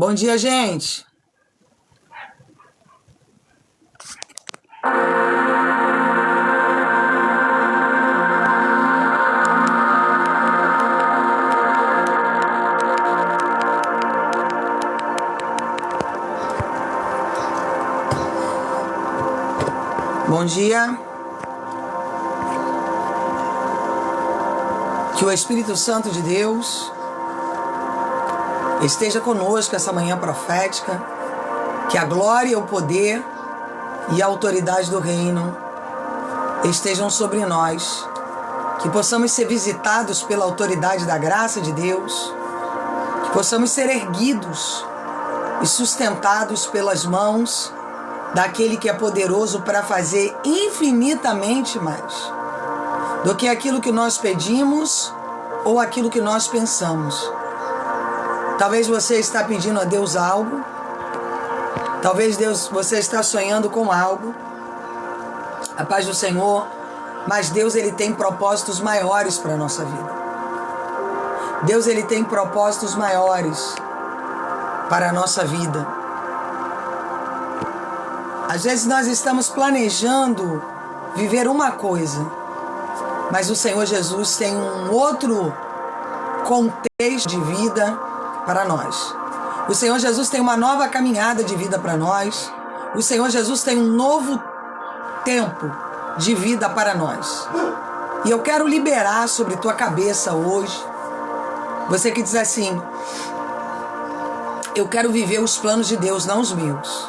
Bom dia, gente. Bom dia. Que o Espírito Santo de Deus esteja conosco essa manhã profética, que a glória, o poder e a autoridade do reino estejam sobre nós, que possamos ser visitados pela autoridade da graça de Deus, que possamos ser erguidos e sustentados pelas mãos daquele que é poderoso para fazer infinitamente mais do que aquilo que nós pedimos ou aquilo que nós pensamos. Talvez você está pedindo a Deus algo, talvez você está sonhando com algo, a paz do Senhor, mas Deus ele tem propósitos maiores para a nossa vida. Deus ele tem propósitos maiores para a nossa vida. Às vezes nós estamos planejando viver uma coisa, mas o Senhor Jesus tem um outro contexto de vida para nós. O Senhor Jesus tem uma nova caminhada de vida para nós. O Senhor Jesus tem um novo tempo de vida para nós. E eu quero liberar sobre tua cabeça hoje, você que diz assim: eu quero viver os planos de Deus, não os meus.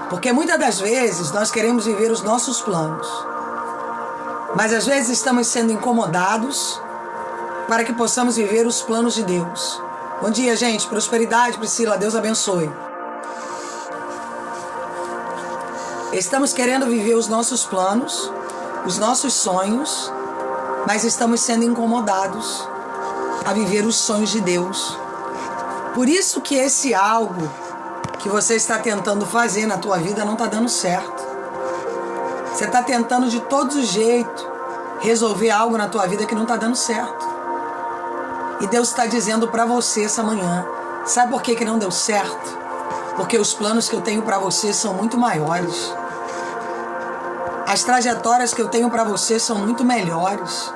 Porque muitas das vezes nós queremos viver os nossos planos, mas às vezes estamos sendo incomodados para que possamos viver os planos de Deus. Bom dia, gente. Prosperidade, Priscila. Deus abençoe. Estamos querendo viver os nossos planos, os nossos sonhos, mas estamos sendo incomodados a viver os sonhos de Deus. Por isso que esse algo que você está tentando fazer na tua vida não está dando certo. Você está tentando de todos os jeitos resolver algo na tua vida que não está dando certo. E Deus está dizendo para você essa manhã: sabe por que não deu certo? Porque os planos que eu tenho para você são muito maiores. As trajetórias que eu tenho para você são muito melhores.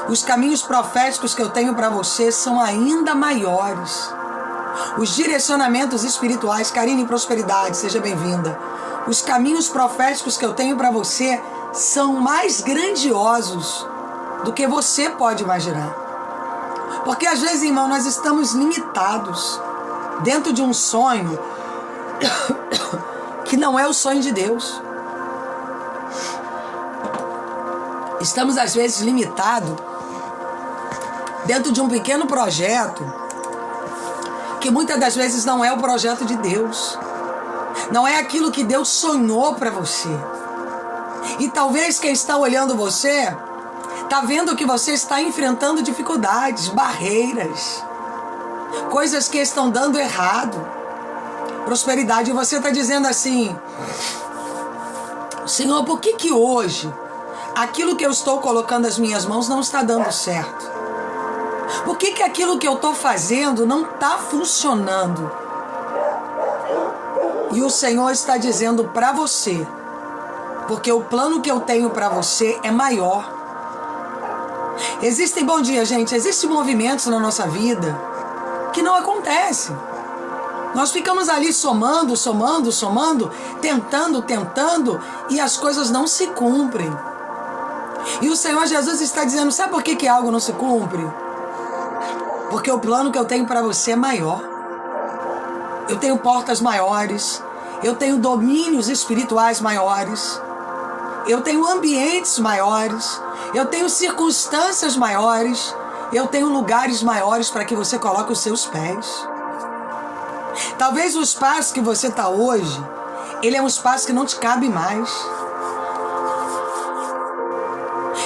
Os caminhos proféticos que eu tenho para você são ainda maiores. Os direcionamentos espirituais, Karine Prosperidade, seja bem-vinda. Os caminhos proféticos que eu tenho para você são mais grandiosos do que você pode imaginar. Porque às vezes, irmão, nós estamos limitados dentro de um sonho que não é o sonho de Deus. Estamos às vezes limitados dentro de um pequeno projeto que muitas das vezes não é o projeto de Deus. Não é aquilo que Deus sonhou para você. E talvez quem está olhando você está vendo que você está enfrentando dificuldades, barreiras, coisas que estão dando errado. Prosperidade, e você está dizendo assim: Senhor, por que hoje aquilo que eu estou colocando as minhas mãos não está dando certo? Por que aquilo que eu estou fazendo não está funcionando? E o Senhor está dizendo para você, porque o plano que eu tenho para você é maior. Existem, bom dia, gente, existem movimentos na nossa vida que não acontecem. Nós ficamos ali somando, tentando, e as coisas não se cumprem. E o Senhor Jesus está dizendo: sabe por que algo não se cumpre? Porque o plano que eu tenho para você é maior. Eu tenho portas maiores, eu tenho domínios espirituais maiores, eu tenho ambientes maiores, eu tenho circunstâncias maiores, eu tenho lugares maiores para que você coloque os seus pés. Talvez o espaço que você está hoje, ele é um espaço que não te cabe mais.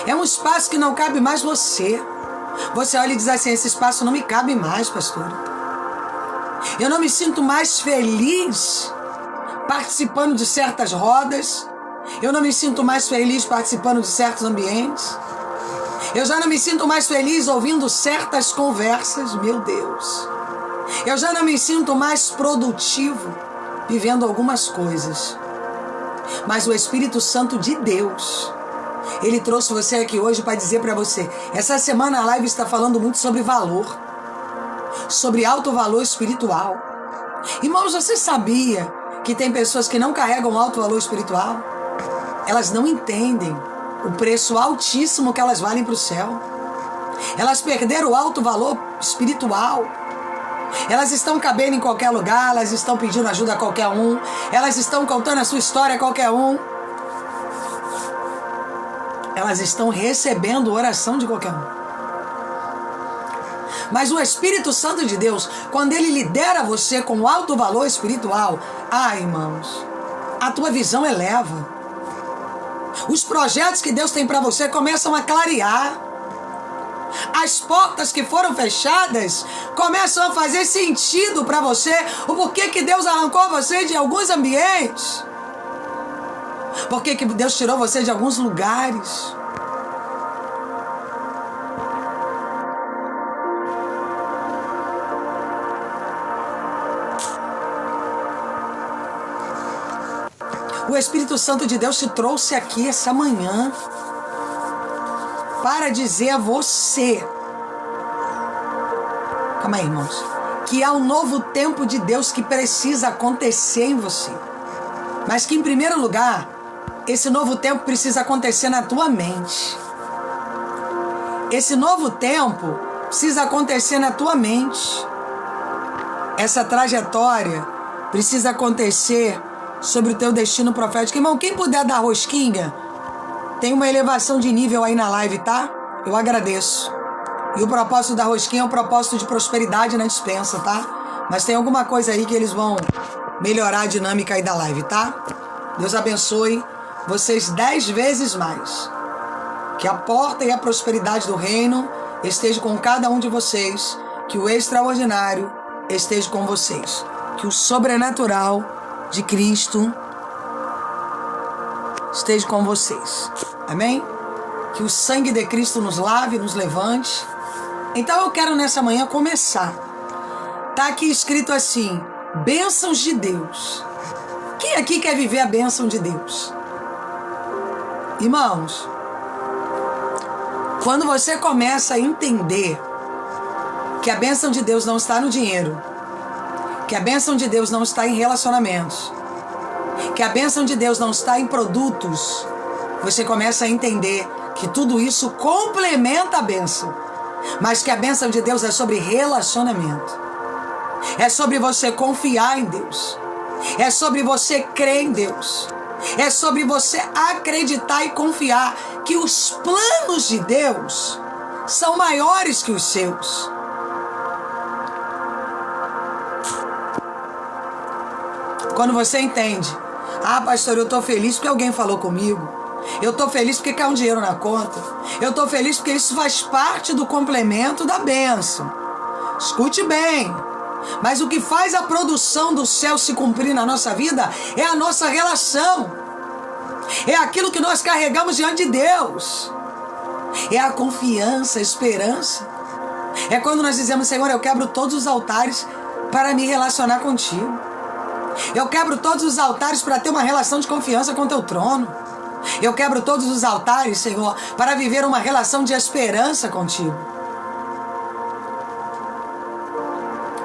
É um espaço que não cabe mais você. Você olha e diz assim: esse espaço não me cabe mais, pastora. Eu não me sinto mais feliz participando de certas rodas. Eu não me sinto mais feliz participando de certos ambientes. Eu já não me sinto mais feliz ouvindo certas conversas. Meu Deus. Eu já não me sinto mais produtivo vivendo algumas coisas. Mas o Espírito Santo de Deus, ele trouxe você aqui hoje para dizer para você. Essa semana a live está falando muito sobre valor, sobre alto valor espiritual. Irmãos, você sabia que tem pessoas que não carregam alto valor espiritual? Elas não entendem o preço altíssimo que elas valem para o céu. Elas perderam o alto valor espiritual. Elas estão cabendo em qualquer lugar, elas estão pedindo ajuda a qualquer um, elas estão contando a sua história a qualquer um. Elas estão recebendo oração de qualquer um. Mas o Espírito Santo de Deus, quando ele lidera você com alto valor espiritual, irmãos, a tua visão eleva. Os projetos que Deus tem para você começam a clarear. As portas que foram fechadas começam a fazer sentido para você. O porquê que Deus arrancou você de alguns ambientes. Porquê que Deus tirou você de alguns lugares. O Espírito Santo de Deus te trouxe aqui essa manhã para dizer a você, calma aí, irmãos, que há um novo tempo de Deus que precisa acontecer em você. Mas que, em primeiro lugar, esse novo tempo precisa acontecer na tua mente. Esse novo tempo precisa acontecer na tua mente. Essa trajetória precisa acontecer sobre o teu destino profético. Irmão, quem puder dar rosquinha, tem uma elevação de nível aí na live, tá? Eu agradeço. E o propósito da rosquinha é um propósito de prosperidade na dispensa, tá? Mas tem alguma coisa aí que eles vão melhorar a dinâmica aí da live, tá? Deus abençoe vocês 10 vezes mais. Que a porta e a prosperidade do reino esteja com cada um de vocês. Que o extraordinário esteja com vocês. Que o sobrenatural de Cristo esteja com vocês. Amém? Que o sangue de Cristo nos lave, nos levante. Então eu quero nessa manhã começar. Tá aqui escrito assim: bênçãos de Deus. Quem aqui quer viver a bênção de Deus? Irmãos, quando você começa a entender que a bênção de Deus não está no dinheiro, que a bênção de Deus não está em relacionamentos, que a bênção de Deus não está em produtos, você começa a entender que tudo isso complementa a bênção, mas que a bênção de Deus é sobre relacionamento, é sobre você confiar em Deus, é sobre você crer em Deus, é sobre você acreditar e confiar que os planos de Deus são maiores que os seus. Quando você entende, pastor, eu estou feliz porque alguém falou comigo. Eu estou feliz porque caiu um dinheiro na conta. Eu estou feliz porque isso faz parte do complemento da bênção. Escute bem. Mas o que faz a produção do céu se cumprir na nossa vida é a nossa relação. É aquilo que nós carregamos diante de Deus. É a confiança, a esperança. É quando nós dizemos: Senhor, eu quebro todos os altares para me relacionar contigo. Eu quebro todos os altares para ter uma relação de confiança com o teu trono. Eu quebro todos os altares, Senhor, para viver uma relação de esperança contigo.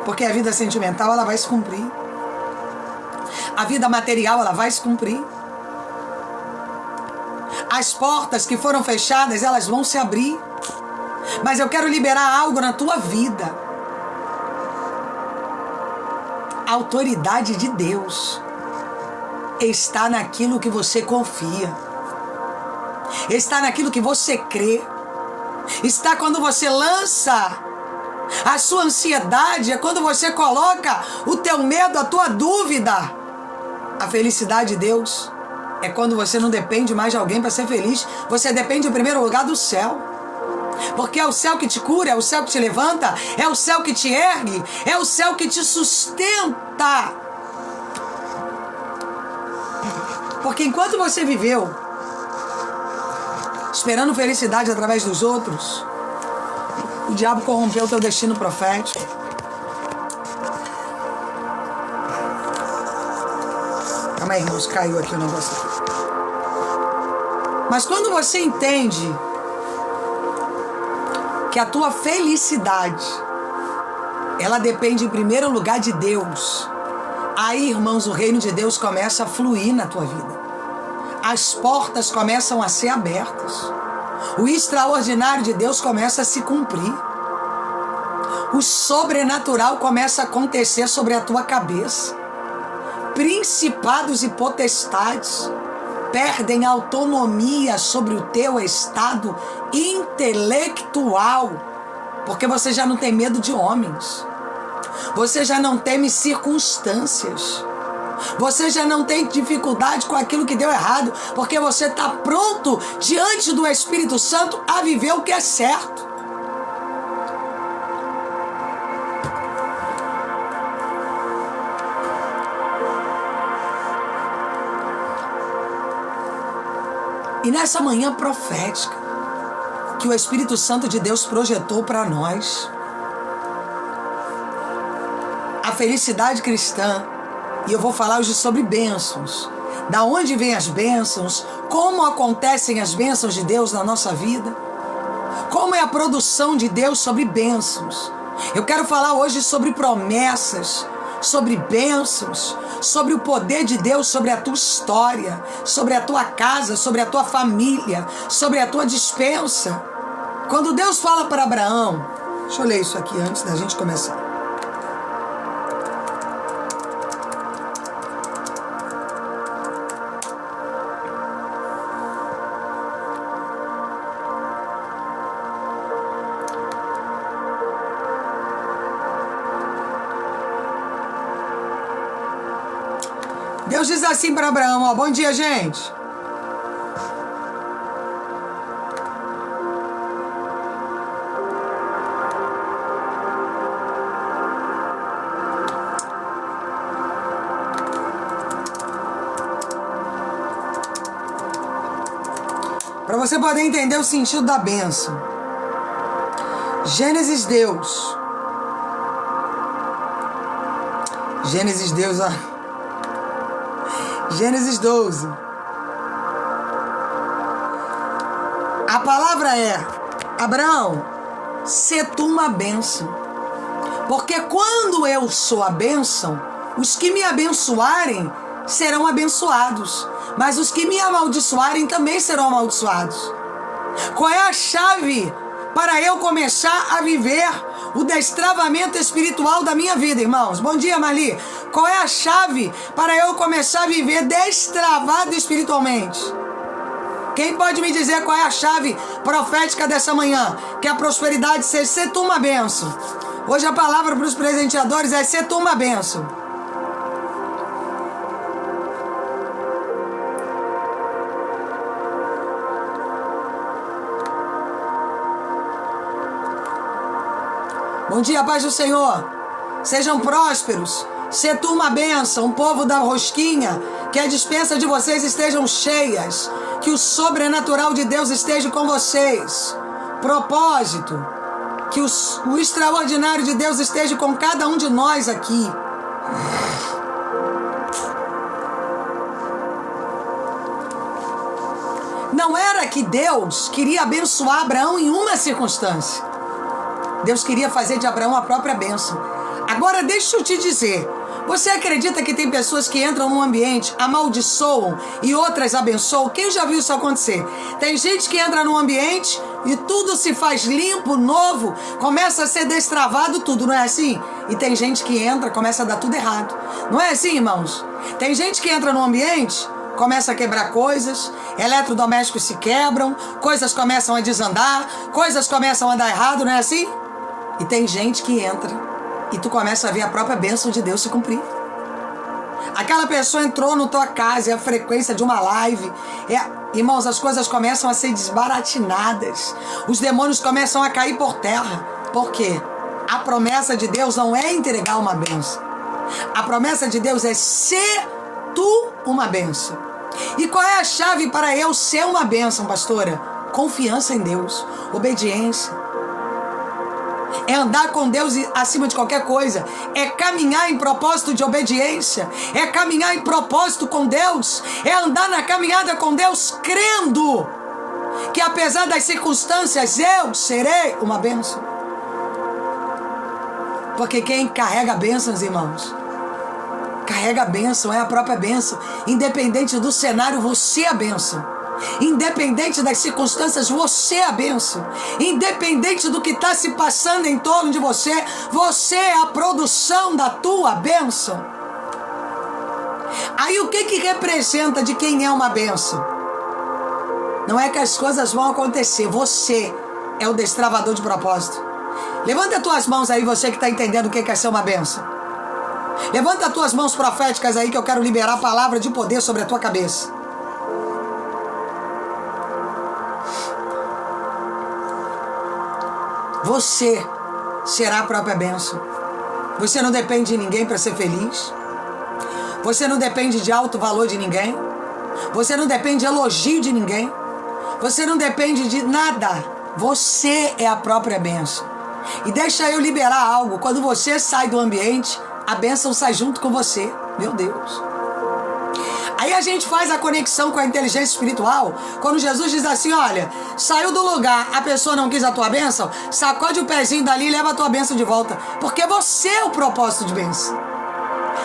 Porque a vida sentimental, ela vai se cumprir. A vida material, ela vai se cumprir. As portas que foram fechadas, elas vão se abrir. Mas eu quero liberar algo na tua vida. A autoridade de Deus está naquilo que você confia, está naquilo que você crê, está quando você lança a sua ansiedade, é quando você coloca o teu medo, a tua dúvida. A felicidade de Deus é quando você não depende mais de alguém para ser feliz, você depende em primeiro lugar do céu. Porque é o céu que te cura, é o céu que te levanta, é o céu que te ergue, é o céu que te sustenta. Porque enquanto você viveu esperando felicidade através dos outros, o diabo corrompeu o teu destino profético. Calma aí, irmãos, caiu aqui o negócio. Mas quando você entende que a tua felicidade, ela depende em primeiro lugar de Deus, aí, irmãos, o reino de Deus começa a fluir na tua vida. As portas começam a ser abertas. O extraordinário de Deus começa a se cumprir. O sobrenatural começa a acontecer sobre a tua cabeça. Principados e potestades perdem autonomia sobre o teu estado intelectual, porque você já não tem medo de homens. Você já não teme circunstâncias. Você já não tem dificuldade com aquilo que deu errado, porque você está pronto diante do Espírito Santo a viver o que é certo. E nessa manhã profética que o Espírito Santo de Deus projetou para nós, a felicidade cristã, e eu vou falar hoje sobre bênçãos. Da onde vêm as bênçãos? Como acontecem as bênçãos de Deus na nossa vida? Como é a produção de Deus sobre bênçãos? Eu quero falar hoje sobre promessas, sobre bênçãos, sobre o poder de Deus sobre a tua história, sobre a tua casa, sobre a tua família, sobre a tua despensa. Quando Deus fala para Abraão, deixa eu ler isso aqui antes da gente começar. Deus diz assim para Abraão, ó, bom dia, gente. Para você poder entender o sentido da bênção. Gênesis Deus, ó. Gênesis 12. A palavra é: Abraão, sê tu uma bênção. Porque quando eu sou a bênção, os que me abençoarem serão abençoados, mas os que me amaldiçoarem também serão amaldiçoados. Qual é a chave para eu começar a viver o destravamento espiritual da minha vida, irmãos? Bom dia, Marli. Qual é a chave para eu começar a viver destravado espiritualmente? Quem pode me dizer qual é a chave profética dessa manhã? Que a prosperidade seja ser tu uma bênção. Hoje a palavra para os presenteadores é ser tu uma bênção. Bom dia, paz do Senhor. Sejam prósperos. Sê tu uma bênção, um povo da rosquinha, que a despensa de vocês estejam cheias, que o sobrenatural de Deus esteja com vocês. Propósito, que o extraordinário de Deus esteja com cada um de nós aqui. Não era que Deus queria abençoar Abraão em uma circunstância. Deus queria fazer de Abraão a própria bênção. Agora deixa eu te dizer, você acredita que tem pessoas que entram num ambiente, amaldiçoam e outras abençoam? Quem já viu isso acontecer? Tem gente que entra num ambiente e tudo se faz limpo, novo, começa a ser destravado tudo, não é assim? E tem gente que entra, começa a dar tudo errado. Não é assim, irmãos? Tem gente que entra num ambiente, começa a quebrar coisas, eletrodomésticos se quebram, coisas começam a desandar, coisas começam a dar errado, não é assim? E tem gente que entra e tu começa a ver a própria bênção de Deus se cumprir. Aquela pessoa entrou na tua casa, é a frequência de uma live. Irmãos, as coisas começam a ser desbaratinadas. Os demônios começam a cair por terra. Por quê? A promessa de Deus não é entregar uma bênção. A promessa de Deus é ser tu uma bênção. E qual é a chave para eu ser uma bênção, pastora? Confiança em Deus, obediência. é andar com Deus acima de qualquer coisa, é caminhar em propósito de obediência, é caminhar em propósito com Deus, é andar na caminhada com Deus crendo que apesar das circunstâncias eu serei uma bênção. Porque quem carrega bênçãos, irmãos, carrega a bênção, é a própria bênção. Independente do cenário, você é a bênção. Independente das circunstâncias, você é a bênção. Independente do que está se passando em torno de você, você é a produção da tua bênção. Aí o que representa de quem é uma bênção? Não é que as coisas vão acontecer, você é o destravador de propósito. Levanta as tuas mãos aí, você que está entendendo o que é ser uma bênção. Levanta as tuas mãos proféticas aí, que eu quero liberar a palavra de poder sobre a tua cabeça. Você será a própria bênção. Você não depende de ninguém para ser feliz. Você não depende de alto valor de ninguém. Você não depende de elogio de ninguém. Você não depende de nada. Você é a própria bênção. E deixa eu liberar algo. Quando você sai do ambiente, a bênção sai junto com você. Meu Deus. Aí a gente faz a conexão com a inteligência espiritual. Quando Jesus diz assim, olha, saiu do lugar, a pessoa não quis a tua bênção, sacode o pezinho dali e leva a tua bênção de volta. Porque você é o propósito de bênção.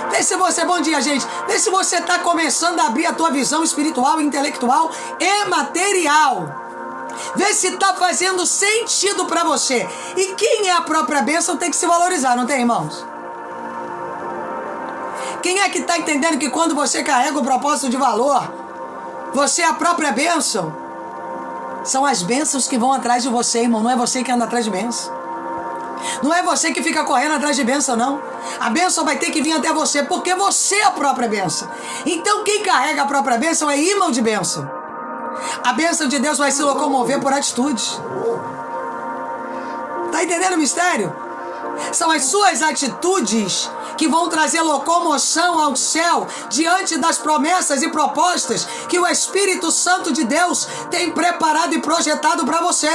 Vê se você, bom dia, gente. Vê se você está começando a abrir a tua visão espiritual, intelectual e material. Vê se está fazendo sentido para você. E quem é a própria bênção tem que se valorizar, não tem, irmãos? Quem é que está entendendo que quando você carrega o propósito de valor, você é a própria bênção? São as bênçãos que vão atrás de você, irmão. Não é você que anda atrás de bênção. Não é você que fica correndo atrás de bênção, não. A bênção vai ter que vir até você, porque você é a própria bênção. Então quem carrega a própria bênção é imã de bênção. A bênção de Deus vai se locomover por atitudes. Tá entendendo o mistério? São as suas atitudes que vão trazer locomoção ao céu diante das promessas e propostas que o Espírito Santo de Deus tem preparado e projetado para você.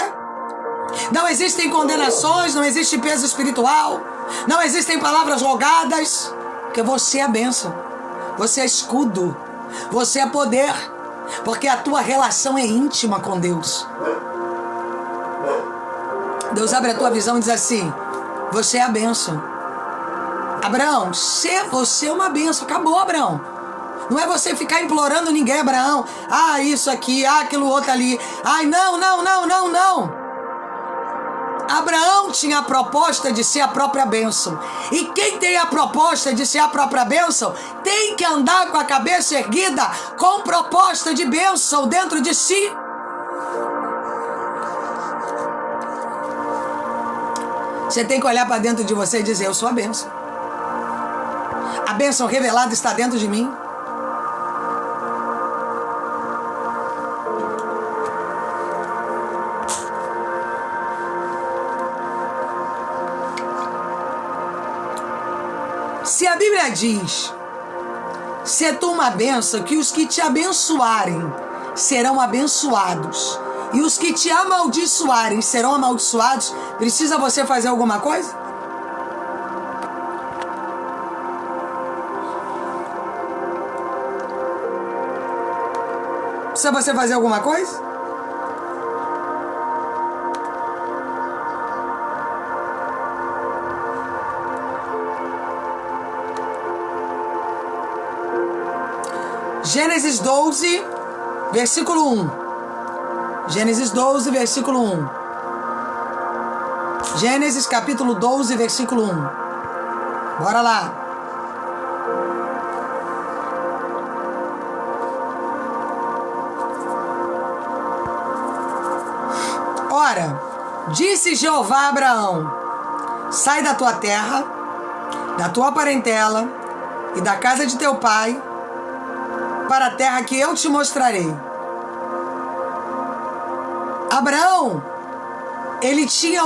Não existem condenações, não existe peso espiritual, não existem palavras rogadas, porque você é a bênção, você é escudo, você é poder, porque a tua relação é íntima com Deus. Deus abre a tua visão e diz assim, você é a bênção. Abraão, você é uma bênção. Acabou, Abraão. Não é você ficar implorando ninguém, Abraão. Ah, isso aqui, ah, aquilo outro ali. Ai, não. Abraão tinha a proposta de ser a própria bênção. E quem tem a proposta de ser a própria bênção tem que andar com a cabeça erguida com proposta de bênção dentro de si. Você tem que olhar para dentro de você e dizer, eu sou a bênção. A bênção revelada está dentro de mim. Se a Bíblia diz, se tu uma bênção, que os que te abençoarem serão abençoados, e os que te amaldiçoarem serão amaldiçoados, precisa você fazer alguma coisa? Precisa você fazer alguma coisa? Gênesis 12, versículo 1. Gênesis 12, versículo 1. Gênesis capítulo 12, versículo 1. Bora lá. Ora, disse Jeová a Abraão, sai da tua terra, da tua parentela e da casa de teu pai, para a terra que eu te mostrarei. Abraão, ele tinha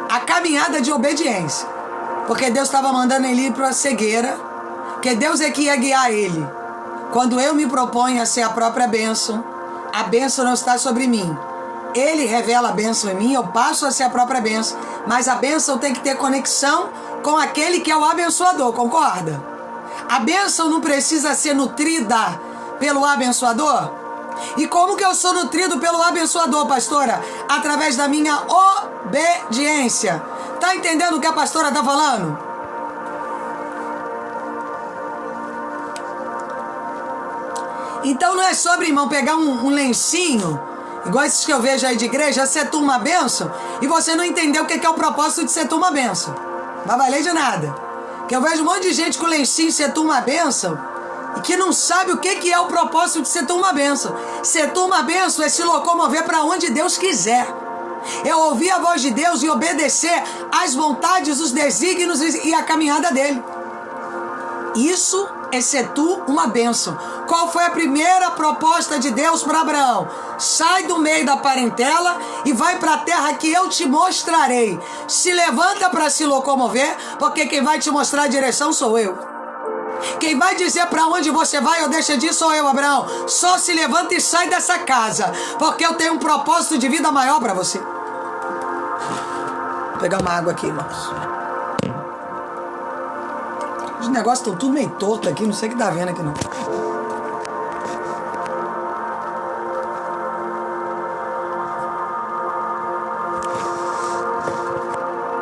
a caminhada de obediência, porque Deus estava mandando ele ir para a cegueira, que Deus é que ia guiar ele. Quando eu me proponho a ser a própria bênção, a bênção não está sobre mim, Ele revela a bênção em mim, eu passo a ser a própria bênção. Mas a bênção tem que ter conexão com aquele que é o abençoador, concorda? A bênção não precisa ser nutrida pelo abençoador? E como que eu sou nutrido pelo abençoador, pastora? Através da minha obediência. Tá entendendo o que a pastora tá falando? Então não é sobre, irmão, pegar um lencinho, igual esses que eu vejo aí de igreja, setar uma bênção, e você não entender o que é o propósito de setar uma bênção. Vai valer de nada. Que eu vejo um monte de gente com lencinho setar uma bênção, e que não sabe o que é o propósito de setar uma bênção. Setar uma bênção é se locomover para onde Deus quiser. É ouvir a voz de Deus e obedecer às vontades, os desígnios e a caminhada dele. Isso é ser tu uma bênção. Qual foi a primeira proposta de Deus para Abraão? Sai do meio da parentela e vai para a terra que eu te mostrarei. Se levanta para se locomover, porque quem vai te mostrar a direção sou eu. Quem vai dizer para onde você vai ou deixa de ir sou eu, Abraão. Só se levanta e sai dessa casa, porque eu tenho um propósito de vida maior para você. Vou pegar uma água aqui, irmãos. Os negócios estão tudo meio torto aqui, não sei o que tá vendo aqui não.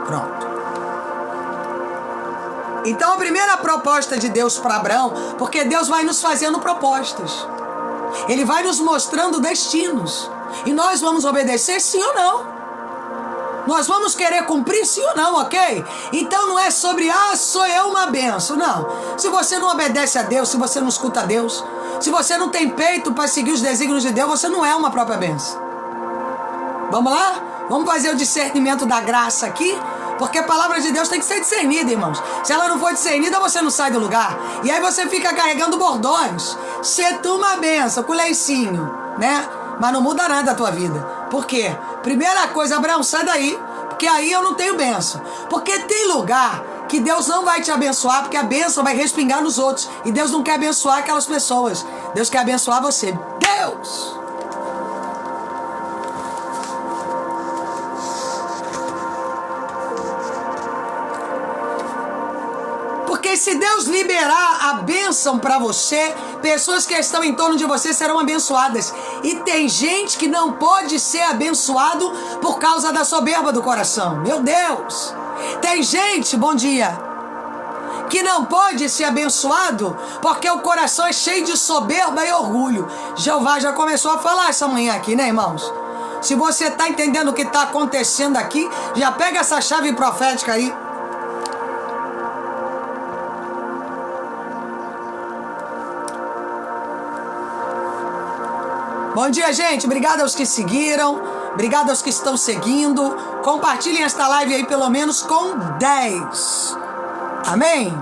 Pronto. Então a primeira proposta de Deus para Abraão, porque Deus vai nos fazendo propostas. Ele vai nos mostrando destinos. E nós vamos obedecer sim ou não. Nós vamos querer cumprir sim ou não, ok? Então não é sobre, sou eu uma benção. Não. Se você não obedece a Deus, se você não escuta a Deus, se você não tem peito para seguir os desígnios de Deus, você não é uma própria benção. Vamos lá? Vamos fazer o discernimento da graça aqui? Porque a palavra de Deus tem que ser discernida, irmãos. Se ela não for discernida, você não sai do lugar. E aí você fica carregando bordões. Se tu uma benção com lencinho, né? Mas não muda nada a tua vida. Por quê? Primeira coisa, Abraão, sai daí, porque aí eu não tenho bênção. Porque tem lugar que Deus não vai te abençoar, porque a bênção vai respingar nos outros. E Deus não quer abençoar aquelas pessoas. Deus quer abençoar você. Deus! Porque se Deus liberar a bênção para você, pessoas que estão em torno de você serão abençoadas. E tem gente que não pode ser abençoado por causa da soberba do coração. Meu Deus! Tem gente, bom dia, que não pode ser abençoado porque o coração é cheio de soberba e orgulho. Jeová já começou a falar essa manhã aqui, né, irmãos? Se você está entendendo o que está acontecendo aqui, já pega essa chave profética aí. Bom dia, gente. Obrigado aos que seguiram. Obrigado aos que estão seguindo. Compartilhem esta live aí pelo menos com 10. Amém?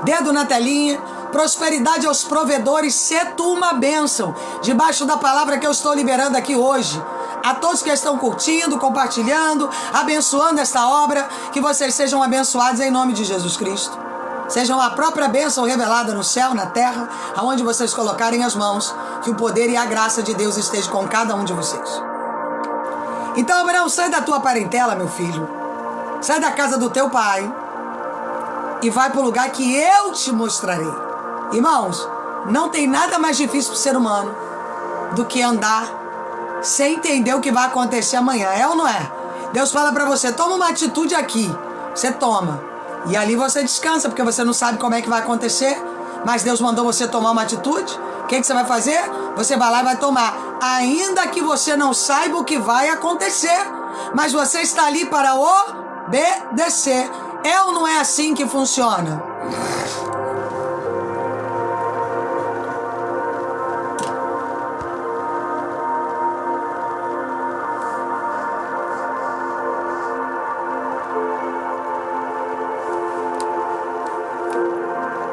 Dedo na telinha. Prosperidade aos provedores. Sê tu uma bênção. Debaixo da palavra que eu estou liberando aqui hoje. A todos que estão curtindo, compartilhando, abençoando esta obra. Que vocês sejam abençoados em nome de Jesus Cristo. Sejam a própria bênção revelada no céu, na terra, aonde vocês colocarem as mãos, que o poder e a graça de Deus estejam com cada um de vocês. Então, Abraão, sai da tua parentela, meu filho. Sai da casa do teu pai e vai para o lugar que eu te mostrarei. Irmãos, não tem nada mais difícil para o ser humano do que andar sem entender o que vai acontecer amanhã. É ou não é? Deus fala para você, toma uma atitude aqui. Você toma. E ali você descansa, porque você não sabe como é que vai acontecer. Mas Deus mandou você tomar uma atitude. O que você vai fazer? Você vai lá e vai tomar. Ainda que você não saiba o que vai acontecer. Mas você está ali para obedecer. É ou não é assim que funciona?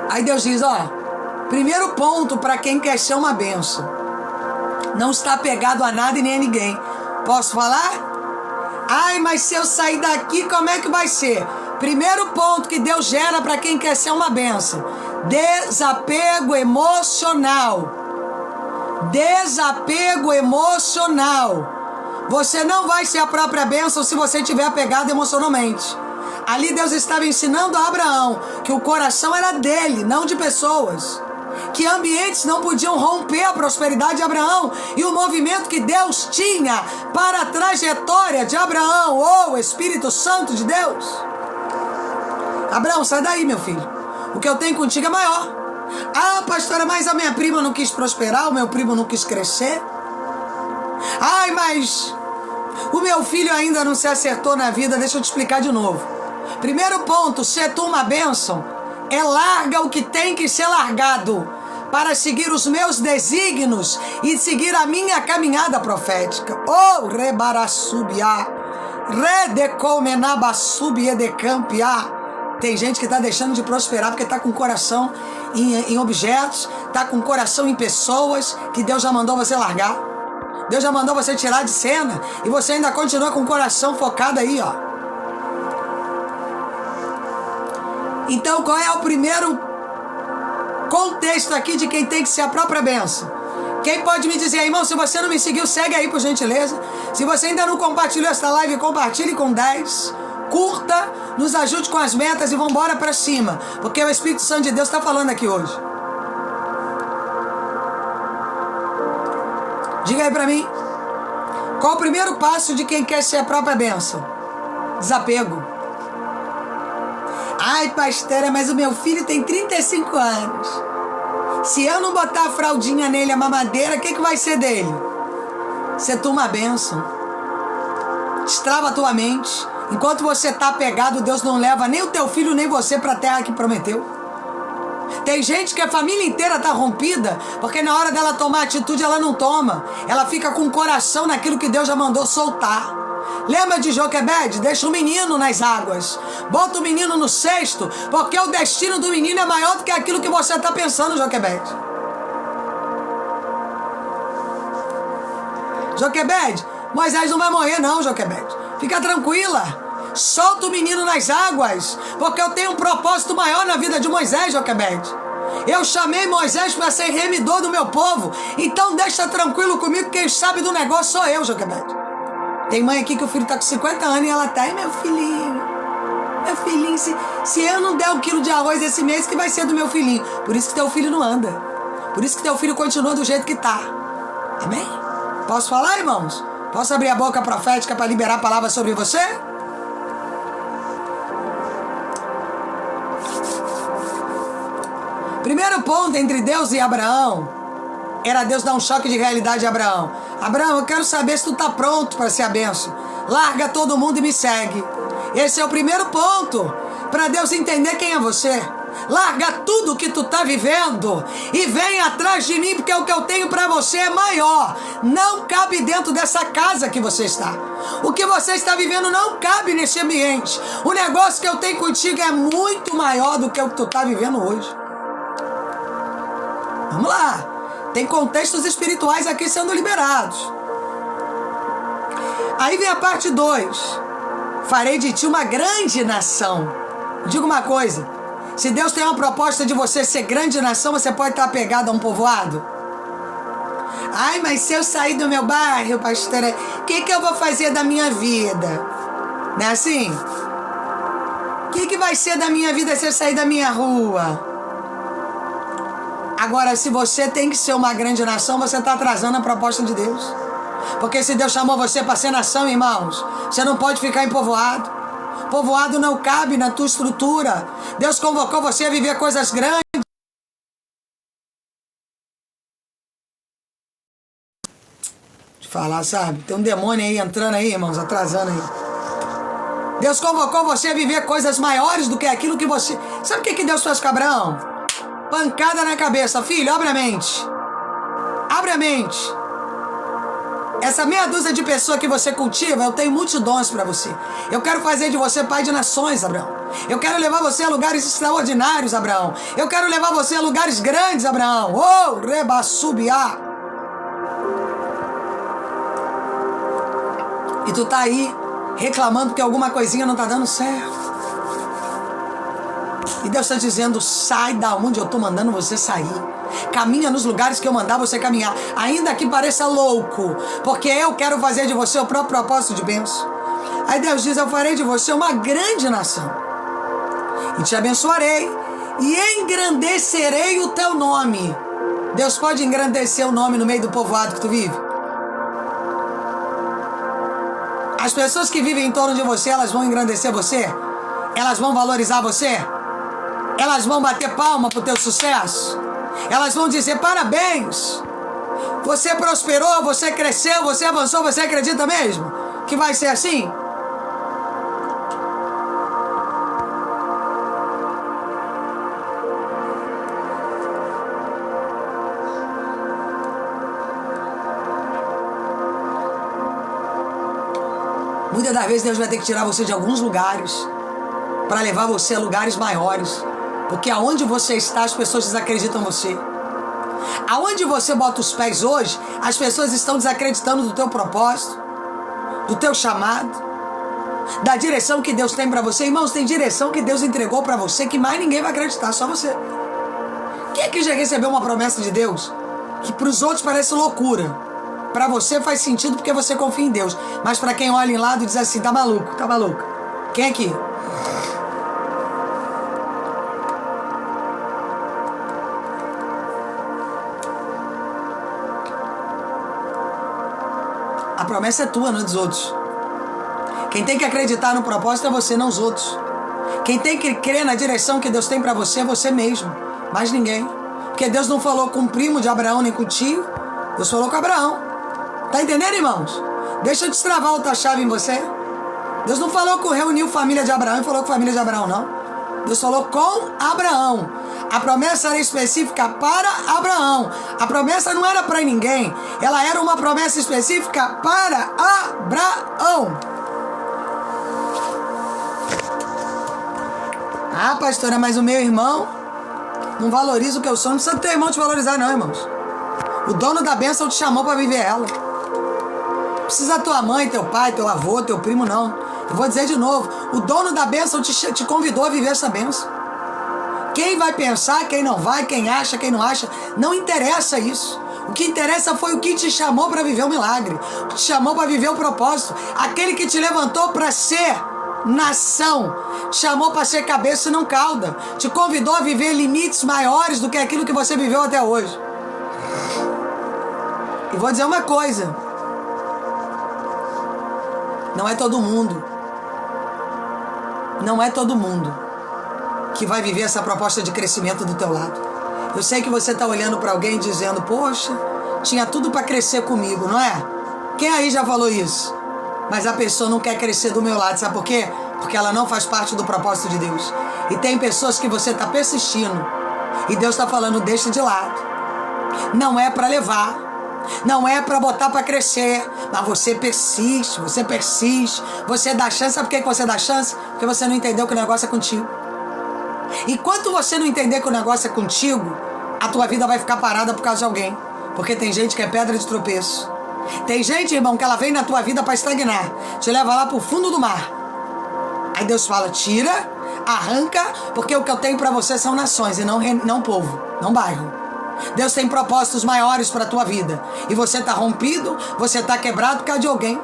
Aí Deus diz, primeiro ponto para quem quer ser uma bênção. Não está apegado a nada e nem a ninguém. Posso falar? Ai, mas se eu sair daqui, como é que vai ser? Primeiro ponto que Deus gera para quem quer ser uma bênção. Desapego emocional. Desapego emocional. Você não vai ser a própria bênção se você estiver apegado emocionalmente. Ali Deus estava ensinando a Abraão que o coração era dele, não de pessoas. Que ambientes não podiam romper a prosperidade de Abraão e o movimento que Deus tinha para a trajetória de Abraão, ou Espírito Santo de Deus. Abraão, sai daí, meu filho. O que eu tenho contigo é maior. Ah, pastora, mas a minha prima não quis prosperar, o meu primo não quis crescer. Ai, mas o meu filho ainda não se acertou na vida. Deixa eu te explicar de novo. Primeiro ponto, se tu uma bênção, larga o que tem que ser largado para seguir os meus desígnios e seguir a minha caminhada profética. Oh, rebarassubiá, redecomenabassubiedecampiá. Tem gente que está deixando de prosperar porque está com o coração em objetos, está com o coração em pessoas que Deus já mandou você largar. Deus já mandou você tirar de cena e você ainda continua com o coração focado aí, ó. Então, qual é o primeiro contexto aqui de quem tem que ser a própria bênção? Quem pode me dizer, irmão, se você não me seguiu, segue aí, por gentileza. Se você ainda não compartilhou essa live, compartilhe com 10. Curta, nos ajude com as metas e vamos embora para cima. Porque o Espírito Santo de Deus está falando aqui hoje. Diga aí para mim. Qual o primeiro passo de quem quer ser a própria bênção? Desapego. Ai, pastora, mas o meu filho tem 35 anos. Se eu não botar a fraldinha nele, a mamadeira, o que vai ser dele? Ser tu uma bênção. Destrava a tua mente. Enquanto você está apegado, Deus não leva nem o teu filho, nem você para a terra que prometeu. Tem gente que a família inteira está rompida, porque na hora dela tomar atitude, ela não toma. Ela fica com o coração naquilo que Deus já mandou soltar. Lembra de Joquebede? Deixa o menino nas águas. Bota o menino no cesto, porque o destino do menino é maior do que aquilo que você está pensando, Joquebede. Joquebede, Moisés não vai morrer não, Joquebede. Fica tranquila. Solta o menino nas águas, porque eu tenho um propósito maior na vida de Moisés, Joquebede. Eu chamei Moisés para ser remidor do meu povo. Então deixa tranquilo comigo, quem sabe do negócio sou eu, Joquebede. Tem mãe aqui que o filho está com 50 anos e ela tá aí, meu filhinho, se eu não der 1 quilo de arroz esse mês, que vai ser do meu filhinho? Por isso que teu filho não anda. Por isso que teu filho continua do jeito que tá. Amém? Posso falar, irmãos? Posso abrir a boca profética para liberar a palavra sobre você? Primeiro ponto entre Deus e Abraão era Deus dar um choque de realidade a Abraão. Abraão, eu quero saber se tu está pronto para ser a bênção. Larga todo mundo e me segue. Esse é o primeiro ponto para Deus entender quem é você. Larga tudo que tu está vivendo e vem atrás de mim, porque o que eu tenho para você é maior. Não cabe dentro dessa casa que você está. O que você está vivendo não cabe nesse ambiente. O negócio que eu tenho contigo é muito maior do que o que tu está vivendo hoje. Vamos lá. Tem contextos espirituais aqui sendo liberados. Aí vem a parte 2. Farei de ti uma grande nação. Diga uma coisa. Se Deus tem uma proposta de você ser grande nação, você pode estar apegado a um povoado? Ai, mas se eu sair do meu bairro, pastora, o que eu vou fazer da minha vida? Não é assim? O que vai ser da minha vida se eu sair da minha rua? Agora, se você tem que ser uma grande nação, você está atrasando a proposta de Deus. Porque se Deus chamou você para ser nação, irmãos, você não pode ficar em povoado. Povoado não cabe na tua estrutura. Deus convocou você a viver coisas grandes. Deixa eu falar, sabe? Tem um demônio aí entrando aí, irmãos, atrasando aí. Deus convocou você a viver coisas maiores do que aquilo que você... Sabe o que Deus faz com Abraão? Pancada na cabeça. Filho, abre a mente. Abre a mente. Essa meia dúzia de pessoas que você cultiva, eu tenho multidões para você. Eu quero fazer de você pai de nações, Abraão. Eu quero levar você a lugares extraordinários, Abraão. Eu quero levar você a lugares grandes, Abraão. Oh, rebassubiá. E tu tá aí reclamando que alguma coisinha não tá dando certo. E Deus está dizendo, sai da onde eu estou mandando você sair. Caminha nos lugares que eu mandar você caminhar. Ainda que pareça louco, porque eu quero fazer de você o próprio propósito de bênção. Aí Deus diz, eu farei de você uma grande nação. E te abençoarei. E engrandecerei o teu nome. Deus pode engrandecer o nome no meio do povoado que tu vive? As pessoas que vivem em torno de você, elas vão engrandecer você? Elas vão valorizar você? Elas vão bater palma pro teu sucesso? Elas vão dizer parabéns? Você prosperou, você cresceu, você avançou, você acredita mesmo que vai ser assim? Muitas das vezes Deus vai ter que tirar você de alguns lugares para levar você a lugares maiores. Porque aonde você está, as pessoas desacreditam em você. Aonde você bota os pés hoje, as pessoas estão desacreditando do teu propósito, do teu chamado, da direção que Deus tem para você. Irmãos, tem direção que Deus entregou para você que mais ninguém vai acreditar, só você. Quem é que já recebeu uma promessa de Deus que para os outros parece loucura? Para você faz sentido porque você confia em Deus. Mas para quem olha em lado e diz assim, tá maluco, tá maluco. Quem aqui? A promessa é tua, não é dos outros. Quem tem que acreditar no propósito é você, não os outros. Quem tem que crer na direção que Deus tem para você é você mesmo. Mais ninguém. Porque Deus não falou com o primo de Abraão nem com o tio. Deus falou com Abraão. Tá entendendo, irmãos? Deixa eu destravar outra chave em você. Deus não falou com reuniu família de Abraão e falou com família de Abraão, não. Deus falou com Abraão. A promessa era específica para Abraão. A promessa não era para ninguém. Ela era uma promessa específica para Abraão. Ah, pastora, mas o meu irmão não valoriza o que eu sou. Não precisa ter irmão te valorizar, não, irmãos. O dono da bênção te chamou para viver ela. Não precisa tua mãe, teu pai, teu avô, teu primo, não. Eu vou dizer de novo. O dono da bênção te convidou a viver essa bênção. Quem vai pensar, quem não vai, quem acha, quem não acha, não interessa isso. O que interessa foi o que te chamou para viver o milagre. O que te chamou para viver o propósito. Aquele que te levantou para ser nação. Te chamou para ser cabeça e não cauda. Te convidou a viver limites maiores do que aquilo que você viveu até hoje. E vou dizer uma coisa. Não é todo mundo. Não é todo mundo que vai viver essa proposta de crescimento do teu lado. Eu sei que você está olhando para alguém dizendo, poxa, tinha tudo para crescer comigo, não é? Quem aí já falou isso? Mas a pessoa não quer crescer do meu lado, sabe por quê? Porque ela não faz parte do propósito de Deus. E tem pessoas que você está persistindo e Deus está falando, deixa de lado. Não é para levar. Não é para botar para crescer. Mas você persiste, você dá chance. Sabe por que você dá chance? Porque você não entendeu que o negócio é contigo. Enquanto você não entender que o negócio é contigo, a tua vida vai ficar parada por causa de alguém. Porque tem gente que é pedra de tropeço. Tem gente, irmão, que ela vem na tua vida para estagnar. Te leva lá pro fundo do mar. Aí Deus fala, tira, arranca, porque o que eu tenho para você são nações e não povo, não bairro. Deus tem propósitos maiores para a tua vida. E você tá rompido, você tá quebrado por causa de alguém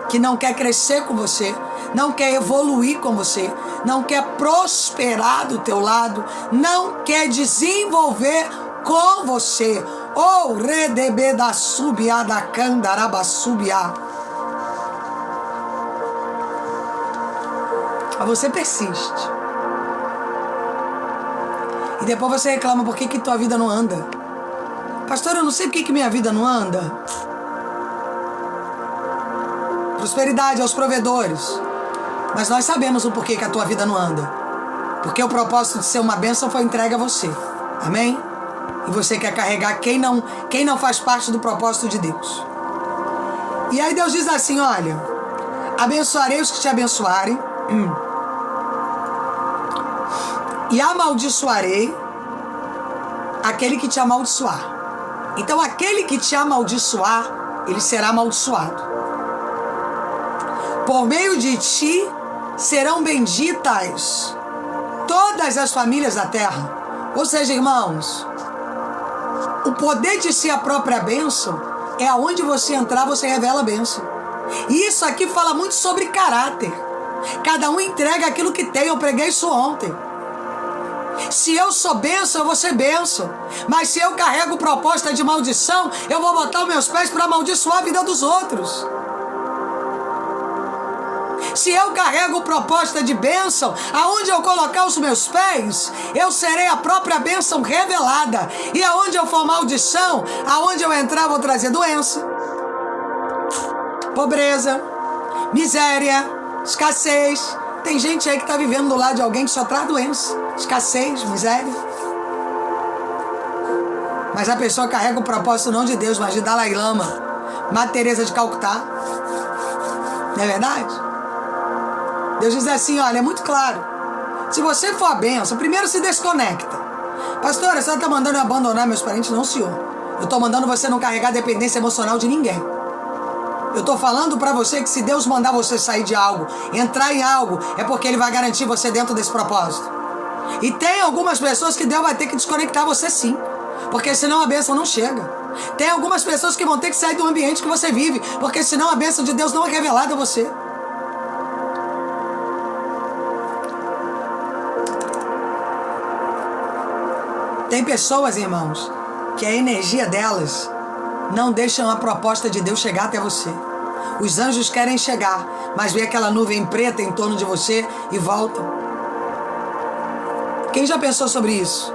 que não quer crescer com você, não quer evoluir com você, não quer prosperar do teu lado, não quer desenvolver com você. Oh, redebe da subia da candaraba subia. Você persiste. E depois você reclama por que tua vida não anda. Pastor, eu não sei por que minha vida não anda. Prosperidade aos provedores. Mas nós sabemos o porquê que a tua vida não anda. Porque o propósito de ser uma bênção foi entregue a você. Amém? E você quer carregar quem não faz parte do propósito de Deus. E aí Deus diz assim, olha, abençoarei os que te abençoarem. E amaldiçoarei aquele que te amaldiçoar. Então aquele que te amaldiçoar, ele será amaldiçoado. Por meio de ti serão benditas todas todas as famílias da terra. Ou seja, irmãos, o poder de ser a própria bênção é aonde você entrar, você revela a bênção. E isso aqui fala muito sobre caráter. Cada um entrega aquilo que tem. Eu preguei isso ontem. Se eu sou bênção, eu vou ser bênção. Mas se eu carrego proposta de maldição, eu vou botar os meus pés para amaldiçoar a vida dos outros. Se eu carrego proposta de bênção, aonde eu colocar os meus pés, eu serei a própria bênção revelada. E aonde eu for maldição, aonde eu entrar, vou trazer doença, pobreza, miséria, escassez. Tem gente aí que está vivendo do lado de alguém que só traz doença, escassez, miséria. Mas a pessoa carrega o propósito não de Deus, mas de Dalai Lama, Madre Teresa de Calcutá. Não é verdade? Deus diz assim, olha, é muito claro. Se você for a bênção, primeiro se desconecta. Pastora, a senhora está mandando eu abandonar meus parentes? Não, senhor. Eu estou mandando você não carregar dependência emocional de ninguém. Eu estou falando para você que se Deus mandar você sair de algo, entrar em algo, é porque Ele vai garantir você dentro desse propósito. E tem algumas pessoas que Deus vai ter que desconectar você sim, porque senão a bênção não chega. Tem algumas pessoas que vão ter que sair do ambiente que você vive, porque senão a bênção de Deus não é revelada a você. Tem pessoas, irmãos, que a energia delas não deixam a proposta de Deus chegar até você. Os anjos querem chegar, mas vê aquela nuvem preta em torno de você e voltam. Quem já pensou sobre isso?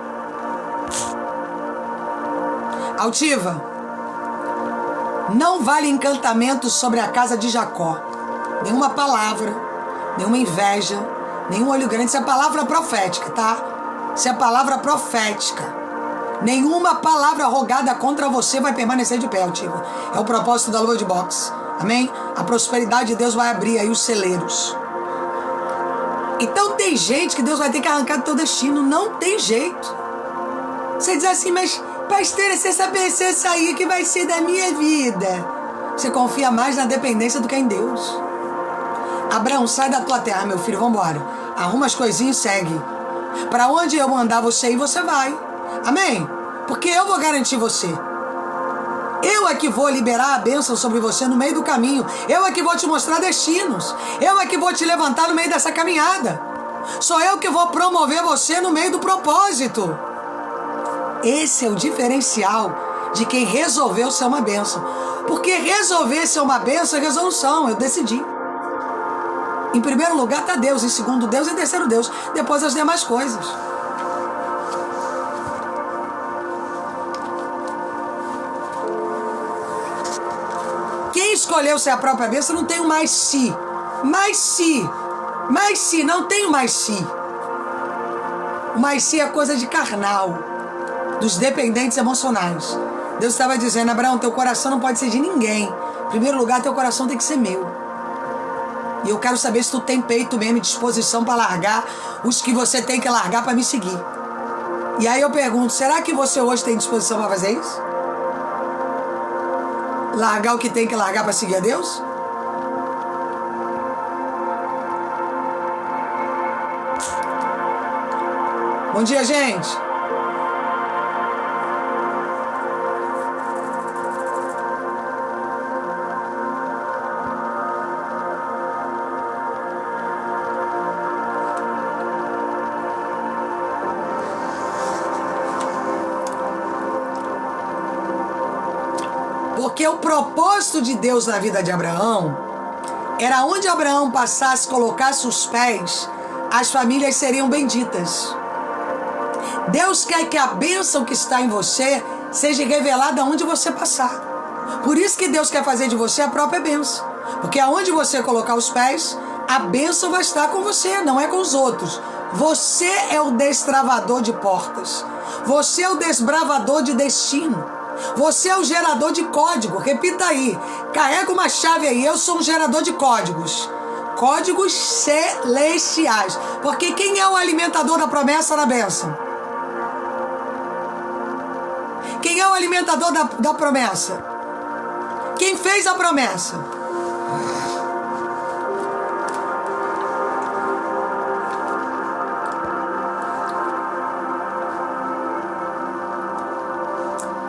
Altiva, não vale encantamento sobre a casa de Jacó. Nenhuma palavra, nenhuma inveja, nenhum olho grande. Isso é palavra profética, tá? Isso é palavra profética. Nenhuma palavra rogada contra você vai permanecer de pé, Altiva. É o propósito da luva de boxe. Amém? A prosperidade de Deus vai abrir aí os celeiros. Então tem gente que Deus vai ter que arrancar do teu destino. Não tem jeito. Você diz assim, mas pastora, se essa pessoa sair, o que vai ser da minha vida? Você confia mais na dependência do que em Deus. Abraão, sai da tua terra, meu filho, vambora. Arruma as coisinhas e segue. Para onde eu mandar você ir, você vai. Amém? Porque eu vou garantir você. Eu é que vou liberar a bênção sobre você no meio do caminho. Eu é que vou te mostrar destinos. Eu é que vou te levantar no meio dessa caminhada. Sou eu que vou promover você no meio do propósito. Esse é o diferencial de quem resolveu ser uma bênção. Porque resolver ser uma bênção é resolução. Eu decidi. Em primeiro lugar está Deus, em segundo Deus e em terceiro Deus. Depois as demais coisas. Quem escolheu ser a própria bênção não tem o mais si. Mais si, não tem o mais si. O mais si é coisa de carnal, dos dependentes emocionais. Deus estava dizendo, Abraão, teu coração não pode ser de ninguém. Em primeiro lugar, teu coração tem que ser meu. E eu quero saber se tu tem peito mesmo e disposição para largar os que você tem que largar para me seguir. E aí eu pergunto, será que você hoje tem disposição para fazer isso? Largar o que tem que largar para seguir a Deus? Bom dia, gente. Porque o propósito de Deus na vida de Abraão era onde Abraão passasse, colocasse os pés, as famílias seriam benditas. Deus quer que a bênção que está em você seja revelada onde você passar. Por isso que Deus quer fazer de você a própria bênção. Porque aonde você colocar os pés, a bênção vai estar com você, não é com os outros. Você é o destravador de portas. Você é o desbravador de destino. Você é o gerador de código. Repita aí. Carrega uma chave aí. Eu sou um gerador de códigos. Códigos celestiais. Porque quem é o alimentador da promessa da bênção? Quem é o alimentador da promessa? Quem fez a promessa?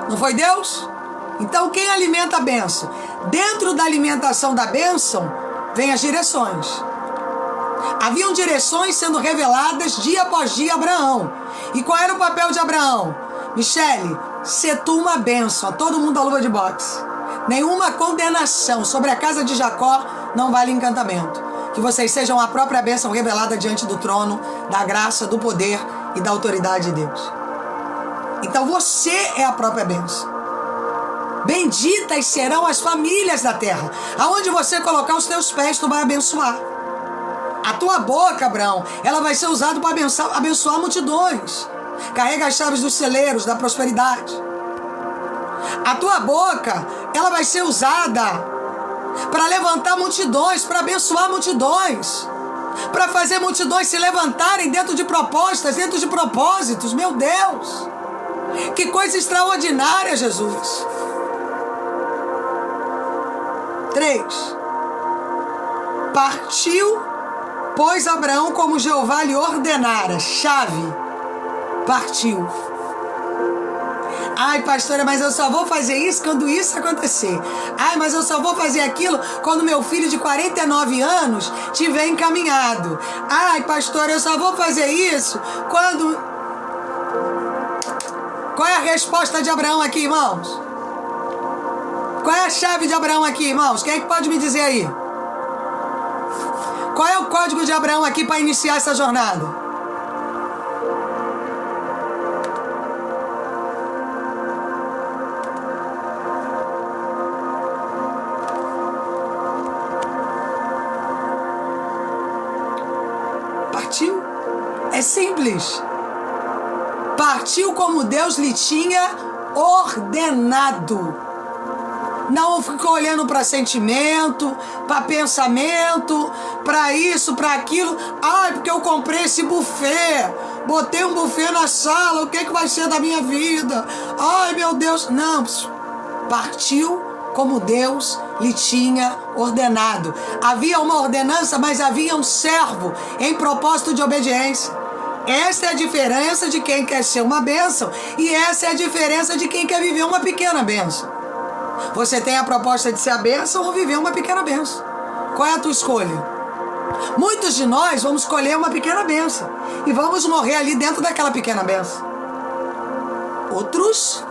Não foi Deus? Então quem alimenta a bênção? Dentro da alimentação da bênção, vem as direções. Haviam direções sendo reveladas dia após dia a Abraão. E qual era o papel de Abraão? Michele, se tu uma bênção, a todo mundo a luva de boxe. Nenhuma condenação sobre a casa de Jacó não vale encantamento. Que vocês sejam a própria bênção revelada diante do trono, da graça, do poder e da autoridade de Deus. Então você é a própria bênção. Benditas serão as famílias da terra. Aonde você colocar os teus pés, tu vai abençoar. A tua boca, Abraão, ela vai ser usada para abençoar multidões. Carrega as chaves dos celeiros da prosperidade. A tua boca, ela vai ser usada para levantar multidões, para abençoar multidões, para fazer multidões se levantarem dentro de propostas, dentro de propósitos. Meu Deus! Que coisa extraordinária, Jesus! 3. Partiu, pois, Abraão como Jeová lhe ordenara. Chave. Partiu. Ai, pastora, mas eu só vou fazer isso quando isso acontecer. Ai, mas eu só vou fazer aquilo quando meu filho de 49 anos tiver encaminhado. Ai, pastora, eu só vou fazer isso quando... Qual é a resposta de Abraão aqui, irmãos? Qual é a chave de Abraão aqui, irmãos? Quem é que pode me dizer aí? Qual é o código de Abraão aqui para iniciar essa jornada? Partiu. É simples. Partiu como Deus lhe tinha ordenado. Não ficou olhando para sentimento, para pensamento, para isso, para aquilo. Ai, porque eu comprei esse buffet. Botei um buffet na sala. O que vai ser da minha vida? Ai, meu Deus. Não. Partiu como Deus lhe tinha ordenado. Havia uma ordenança, mas havia um servo em propósito de obediência. Essa é a diferença de quem quer ser uma bênção. E essa é a diferença de quem quer viver uma pequena bênção. Você tem a proposta de ser a bênção ou viver uma pequena bênção? Qual é a tua escolha? Muitos de nós vamos escolher uma pequena bênção e vamos morrer ali dentro daquela pequena bênção. Outros,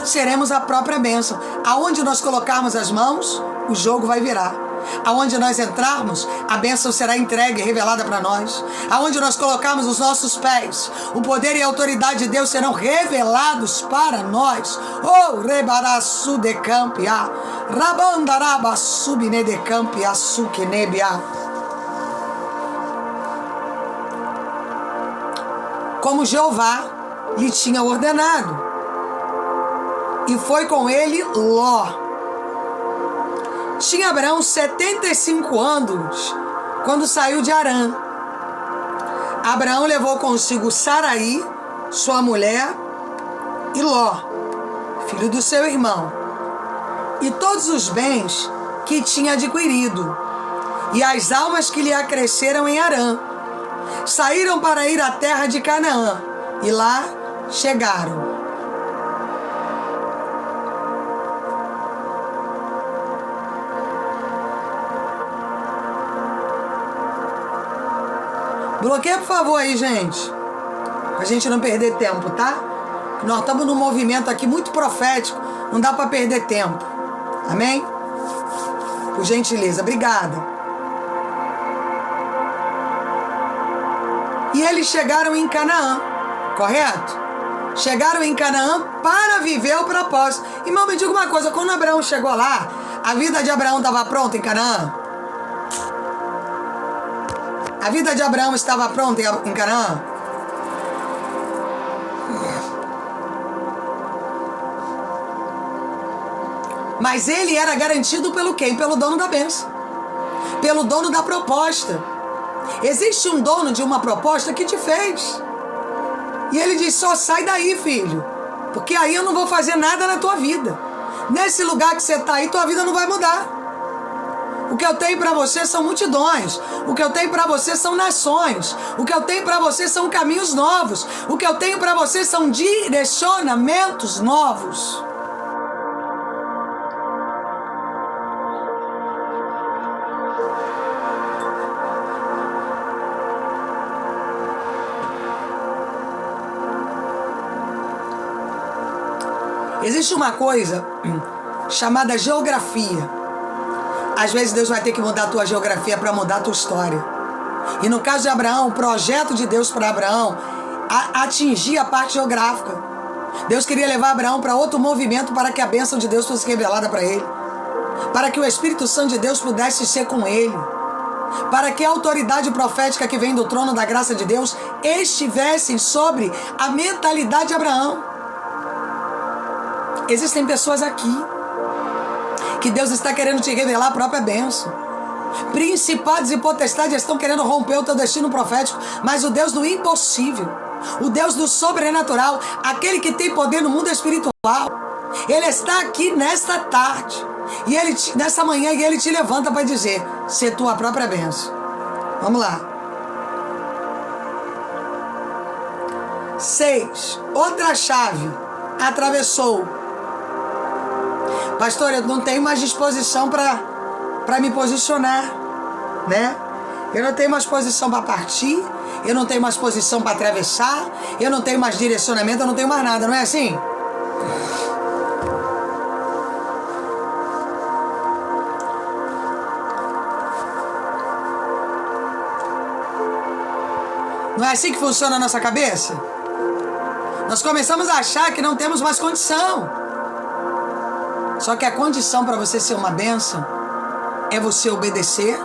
seremos a própria bênção. Aonde nós colocarmos as mãos, o jogo vai virar. Aonde nós entrarmos, a bênção será entregue e revelada para nós. Aonde nós colocarmos os nossos pés, o poder e a autoridade de Deus serão revelados para nós. Oh, rebaraçu de campia, rabandaraba subine de campia, suquenebia. Como Jeová lhe tinha ordenado. E foi com ele Ló. Tinha Abraão 75 anos quando saiu de Harã. Abraão levou consigo Saraí, sua mulher, e Ló, filho do seu irmão, e todos os bens que tinha adquirido, e as almas que lhe acresceram em Harã. Saíram para ir à terra de Canaã, e lá chegaram. Bloqueia, por favor, aí, gente. Pra gente não perder tempo, tá? Nós estamos num movimento aqui muito profético. Não dá pra perder tempo. Amém? Por gentileza. Obrigada. E eles chegaram em Canaã. Correto? Chegaram em Canaã para viver o propósito. Irmão, me diga uma coisa. Quando Abraão chegou lá, a vida de Abraão estava pronta em Canaã? A vida de Abraão estava pronta em Canaã? Mas ele era garantido pelo quem? Pelo dono da bênção. Pelo dono da proposta. Existe um dono de uma proposta que te fez. E ele diz, só sai daí, filho. Porque aí eu não vou fazer nada na tua vida. Nesse lugar que você está aí, tua vida não vai mudar. O que eu tenho para você são multidões. O que eu tenho para você são nações. O que eu tenho para você são caminhos novos. O que eu tenho para você são direcionamentos novos. Existe uma coisa chamada geografia. Às vezes Deus vai ter que mudar a tua geografia para mudar a tua história. E no caso de Abraão, o projeto de Deus para Abraão atingia a parte geográfica. Deus queria levar Abraão para outro movimento para que a bênção de Deus fosse revelada para ele. Para que o Espírito Santo de Deus pudesse ser com ele. Para que a autoridade profética que vem do trono da graça de Deus estivesse sobre a mentalidade de Abraão. Existem pessoas aqui que Deus está querendo te revelar a própria bênção. Principados e potestades estão querendo romper o teu destino profético, mas o Deus do impossível, o Deus do sobrenatural, aquele que tem poder no mundo espiritual, Ele está aqui nesta tarde, e nessa manhã, e Ele te levanta para dizer, ser tua própria bênção. Vamos lá. 6. Outra chave atravessou. Pastor, eu não tenho mais disposição para me posicionar, né? Eu não tenho mais posição para partir, eu não tenho mais posição para atravessar, eu não tenho mais direcionamento, eu não tenho mais nada, não é assim? Não é assim que funciona a nossa cabeça? Nós começamos a achar que não temos mais condição. Só que a condição para você ser uma bênção é você obedecer,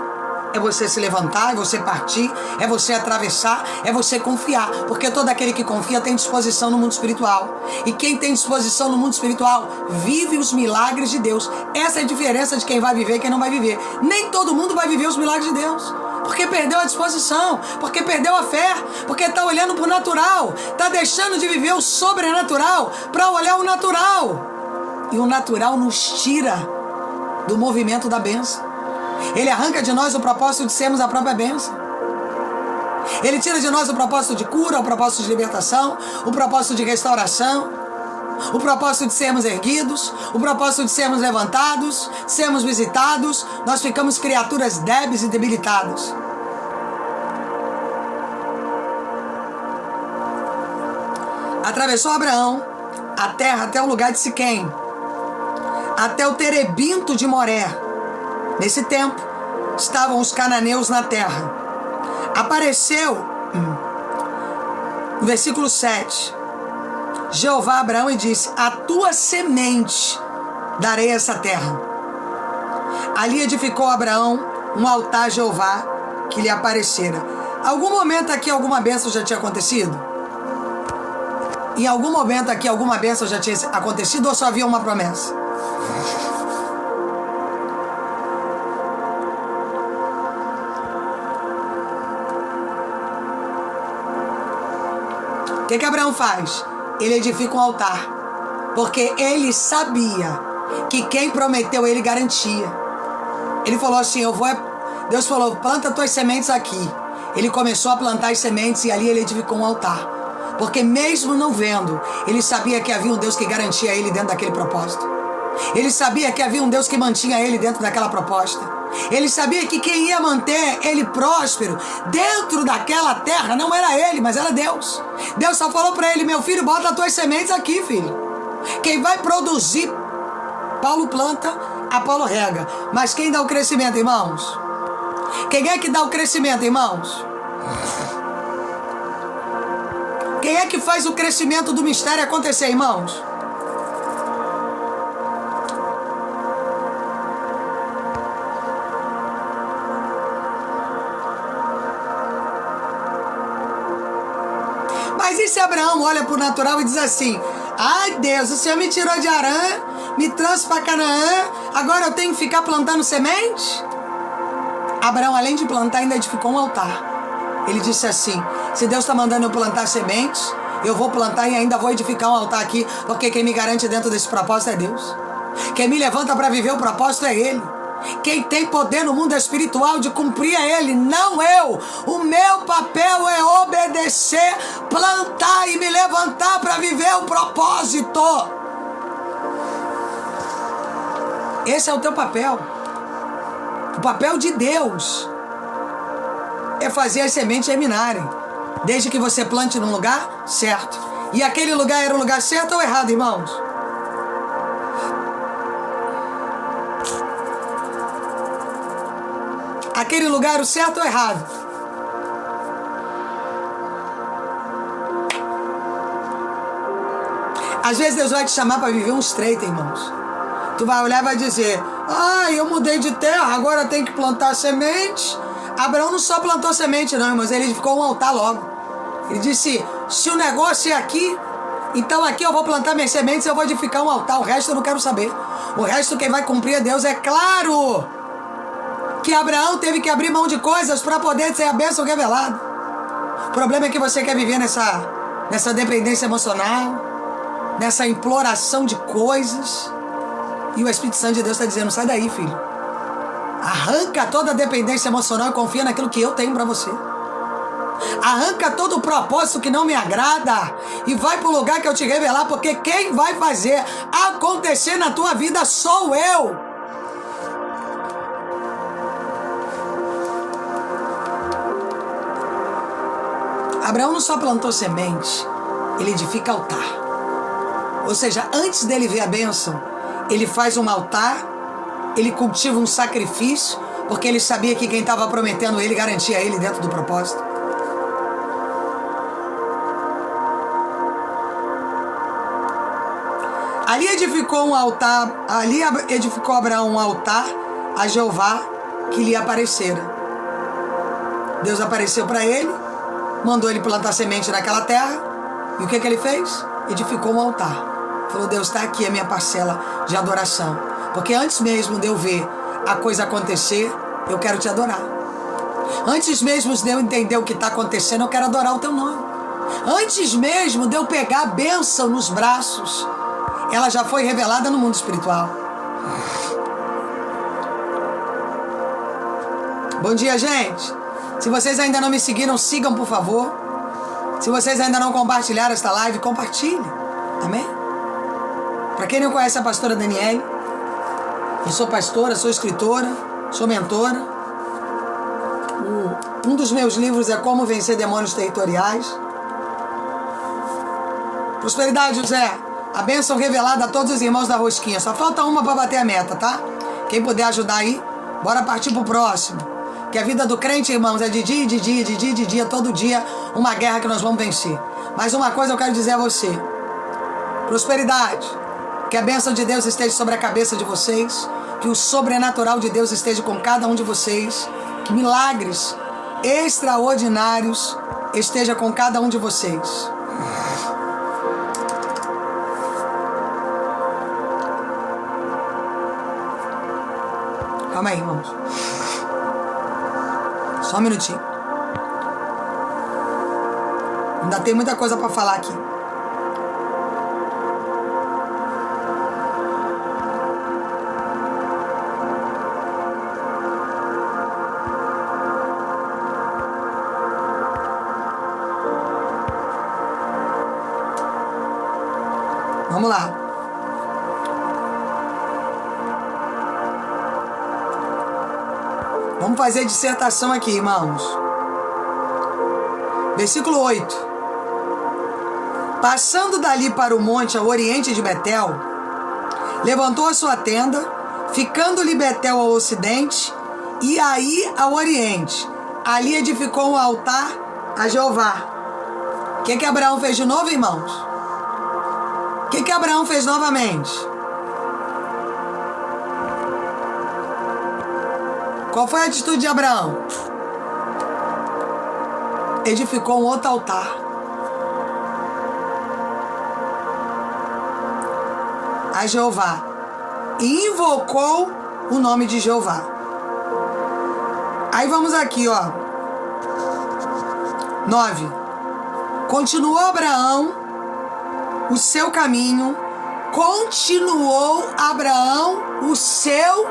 é você se levantar, é você partir, é você atravessar, é você confiar. Porque todo aquele que confia tem disposição no mundo espiritual. E quem tem disposição no mundo espiritual vive os milagres de Deus. Essa é a diferença de quem vai viver e quem não vai viver. Nem todo mundo vai viver os milagres de Deus. Porque perdeu a disposição, porque perdeu a fé, porque está olhando para o natural, está deixando de viver o sobrenatural para olhar o natural. E o natural nos tira do movimento da bênção. Ele arranca de nós o propósito de sermos a própria bênção. Ele tira de nós o propósito de cura, o propósito de libertação, o propósito de restauração, o propósito de sermos erguidos, o propósito de sermos levantados, sermos visitados. Nós ficamos criaturas débeis e debilitadas. Atravessou Abraão a terra até o lugar de Siquém, até o terebinto de Moré. Nesse tempo, estavam os cananeus na terra. Apareceu, no versículo 7, Jeová a Abraão e disse, a tua semente darei essa terra. Ali edificou Abraão um altar a Jeová que lhe aparecera. Algum momento aqui alguma bênção já tinha acontecido? Em algum momento aqui alguma bênção já tinha acontecido ou só havia uma promessa? O que Abraão faz? Ele edifica um altar, porque ele sabia que quem prometeu ele garantia. Ele falou assim, Deus falou, planta tuas sementes aqui. Ele começou a plantar as sementes e ali ele edificou um altar. Porque mesmo não vendo, ele sabia que havia um Deus que garantia ele dentro daquele propósito. Ele sabia que havia um Deus que mantinha ele dentro daquela proposta. Ele sabia que quem ia manter ele próspero dentro daquela terra não era ele, mas era Deus. Deus só falou para ele, meu filho, bota as tuas sementes aqui, filho. Quem vai produzir, Paulo planta, Apolo rega. Mas quem dá o crescimento, irmãos? Quem é que dá o crescimento, irmãos? Quem é que faz o crescimento do mistério acontecer, irmãos? Mas e se Abraão olha para o natural e diz assim, ai Deus, o Senhor me tirou de Harã, me trouxe para Canaã, agora eu tenho que ficar plantando semente? Abraão, além de plantar, ainda edificou um altar. Ele disse assim, se Deus está mandando eu plantar sementes, eu vou plantar e ainda vou edificar um altar aqui, porque quem me garante dentro desse propósito é Deus. Quem me levanta para viver o propósito é Ele. Quem tem poder no mundo espiritual de cumprir é Ele, não eu. O meu papel é obedecer, plantar e me levantar para viver o propósito. Esse é o teu papel. O papel de Deus é fazer as sementes germinarem, desde que você plante num lugar certo. E aquele lugar era o lugar certo ou errado, irmãos? Aquele lugar o certo ou errado? Às vezes Deus vai te chamar para viver um estreito, irmãos. Tu vai olhar e vai dizer: eu mudei de terra, agora tem que plantar semente. Abraão não só plantou semente não, irmãos, ele edificou um altar logo. Ele disse: se o negócio é aqui, então aqui eu vou plantar minhas sementes, eu vou edificar um altar, o resto eu não quero saber. O resto quem vai cumprir é Deus. É claro que Abraão teve que abrir mão de coisas para poder ser a bênção revelada. O problema é que você quer viver nessa dependência emocional, nessa imploração de coisas, e o Espírito Santo de Deus está dizendo: sai daí, filho. Arranca toda a dependência emocional e confia naquilo que eu tenho para você. Arranca todo o propósito que não me agrada e vai para o lugar que eu te revelar, porque quem vai fazer acontecer na tua vida sou eu. Abraão não só plantou semente, ele edifica altar. Ou seja, antes dele ver a bênção, ele faz um altar, ele cultiva um sacrifício, porque ele sabia que quem estava prometendo ele garantia ele dentro do propósito. Ali edificou Abraão um altar a Jeová que lhe aparecera. Deus apareceu para ele, mandou ele plantar semente naquela terra, e o que ele fez? Edificou um altar. Falou: Deus, está aqui a minha parcela de adoração, porque antes mesmo de eu ver a coisa acontecer, eu quero te adorar. Antes mesmo de eu entender o que está acontecendo, eu quero adorar o teu nome. Antes mesmo de eu pegar a bênção nos braços, ela já foi revelada no mundo espiritual. Bom dia, gente. Se vocês ainda não me seguiram, sigam, por favor. Se vocês ainda não compartilharam esta live, compartilhe. Amém? Para quem não conhece a pastora Daniele, eu sou pastora, sou escritora, sou mentora. Um dos meus livros é Como Vencer Demônios Territoriais. Prosperidade, José. A bênção revelada a todos os irmãos da rosquinha. Só falta uma para bater a meta, tá? Quem puder ajudar aí, bora partir pro próximo. Que a vida do crente, irmãos, é de dia, todo dia, uma guerra que nós vamos vencer. Mas uma coisa eu quero dizer a você: prosperidade. Que a bênção de Deus esteja sobre a cabeça de vocês. Que o sobrenatural de Deus esteja com cada um de vocês. Que milagres extraordinários esteja com cada um de vocês. Calma aí, irmãos. Só um minutinho. Ainda tem muita coisa para falar aqui. Vamos lá. Vamos fazer dissertação aqui, irmãos. Versículo 8. Passando dali para o monte ao oriente de Betel, levantou a sua tenda, ficando-lhe Betel ao ocidente, e aí ao oriente. Ali edificou um altar a Jeová. O que Abraão fez de novo, irmãos? O que Abraão fez novamente? Qual foi a atitude de Abraão? Edificou um outro altar. A Jeová. E invocou o nome de Jeová. Aí vamos aqui, ó. 9. Continuou Abraão o seu caminho. Continuou Abraão o seu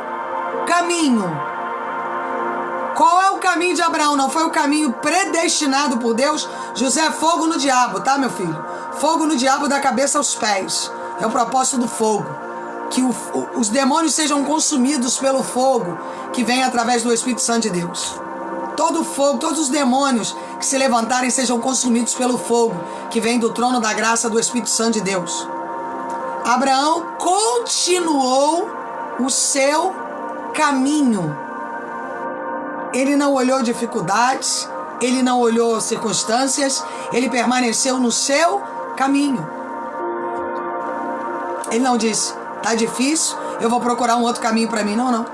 caminho. Qual é o caminho de Abraão? Não foi o caminho predestinado por Deus? José é fogo no diabo, tá, meu filho? Fogo no diabo da cabeça aos pés. É o propósito do fogo. Que os demônios sejam consumidos pelo fogo que vem através do Espírito Santo de Deus. Todo fogo, todos os demônios que se levantarem sejam consumidos pelo fogo que vem do trono da graça do Espírito Santo de Deus. Abraão continuou o seu caminho. Ele não olhou dificuldades, ele não olhou circunstâncias, ele permaneceu no seu caminho. Ele não disse, tá difícil, eu vou procurar um outro caminho para mim. Não.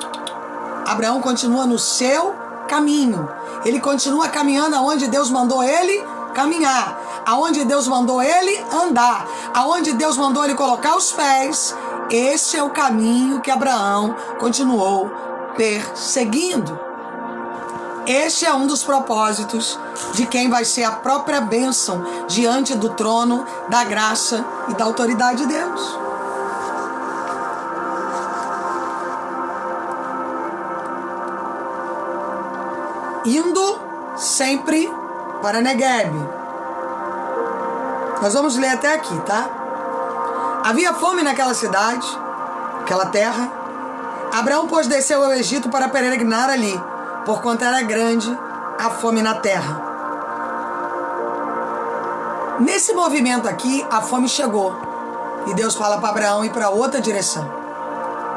Abraão continua no seu caminho. Ele continua caminhando aonde Deus mandou ele caminhar, aonde Deus mandou ele andar, aonde Deus mandou ele colocar os pés. Este é o caminho que Abraão continuou perseguindo. Este é um dos propósitos de quem vai ser a própria bênção diante do trono da graça e da autoridade de Deus. Indo sempre para Negueb. Nós vamos ler até aqui, tá? Havia fome naquela cidade, aquela terra. Abraão, pois, desceu ao Egito para peregrinar ali, porquanto era grande a fome na terra. Nesse movimento aqui, a fome chegou. E Deus fala para Abraão ir para outra direção.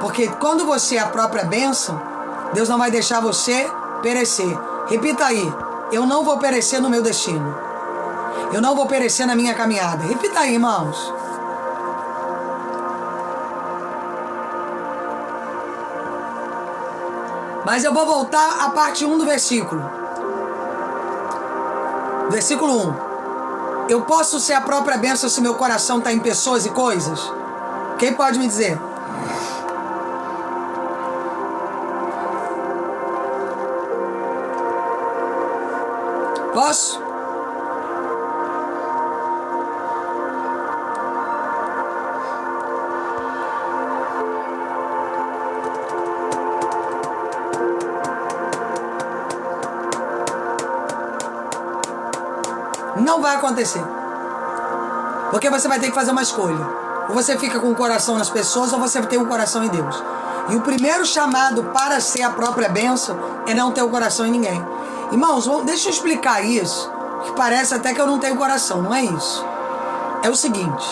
Porque quando você é a própria bênção, Deus não vai deixar você perecer. Repita aí, eu não vou perecer no meu destino. Eu não vou perecer na minha caminhada. Repita aí, irmãos. Mas eu vou voltar à parte 1 do versículo. Versículo 1. Eu posso ser a própria bênção se meu coração está em pessoas e coisas? Quem pode me dizer? Posso? Não vai acontecer. Porque você vai ter que fazer uma escolha. Ou você fica com o coração nas pessoas, ou você tem o coração em Deus. E o primeiro chamado para ser a própria bênção é não ter o coração em ninguém. Irmãos, deixa eu explicar isso, que parece até que eu não tenho coração. Não é isso. É o seguinte.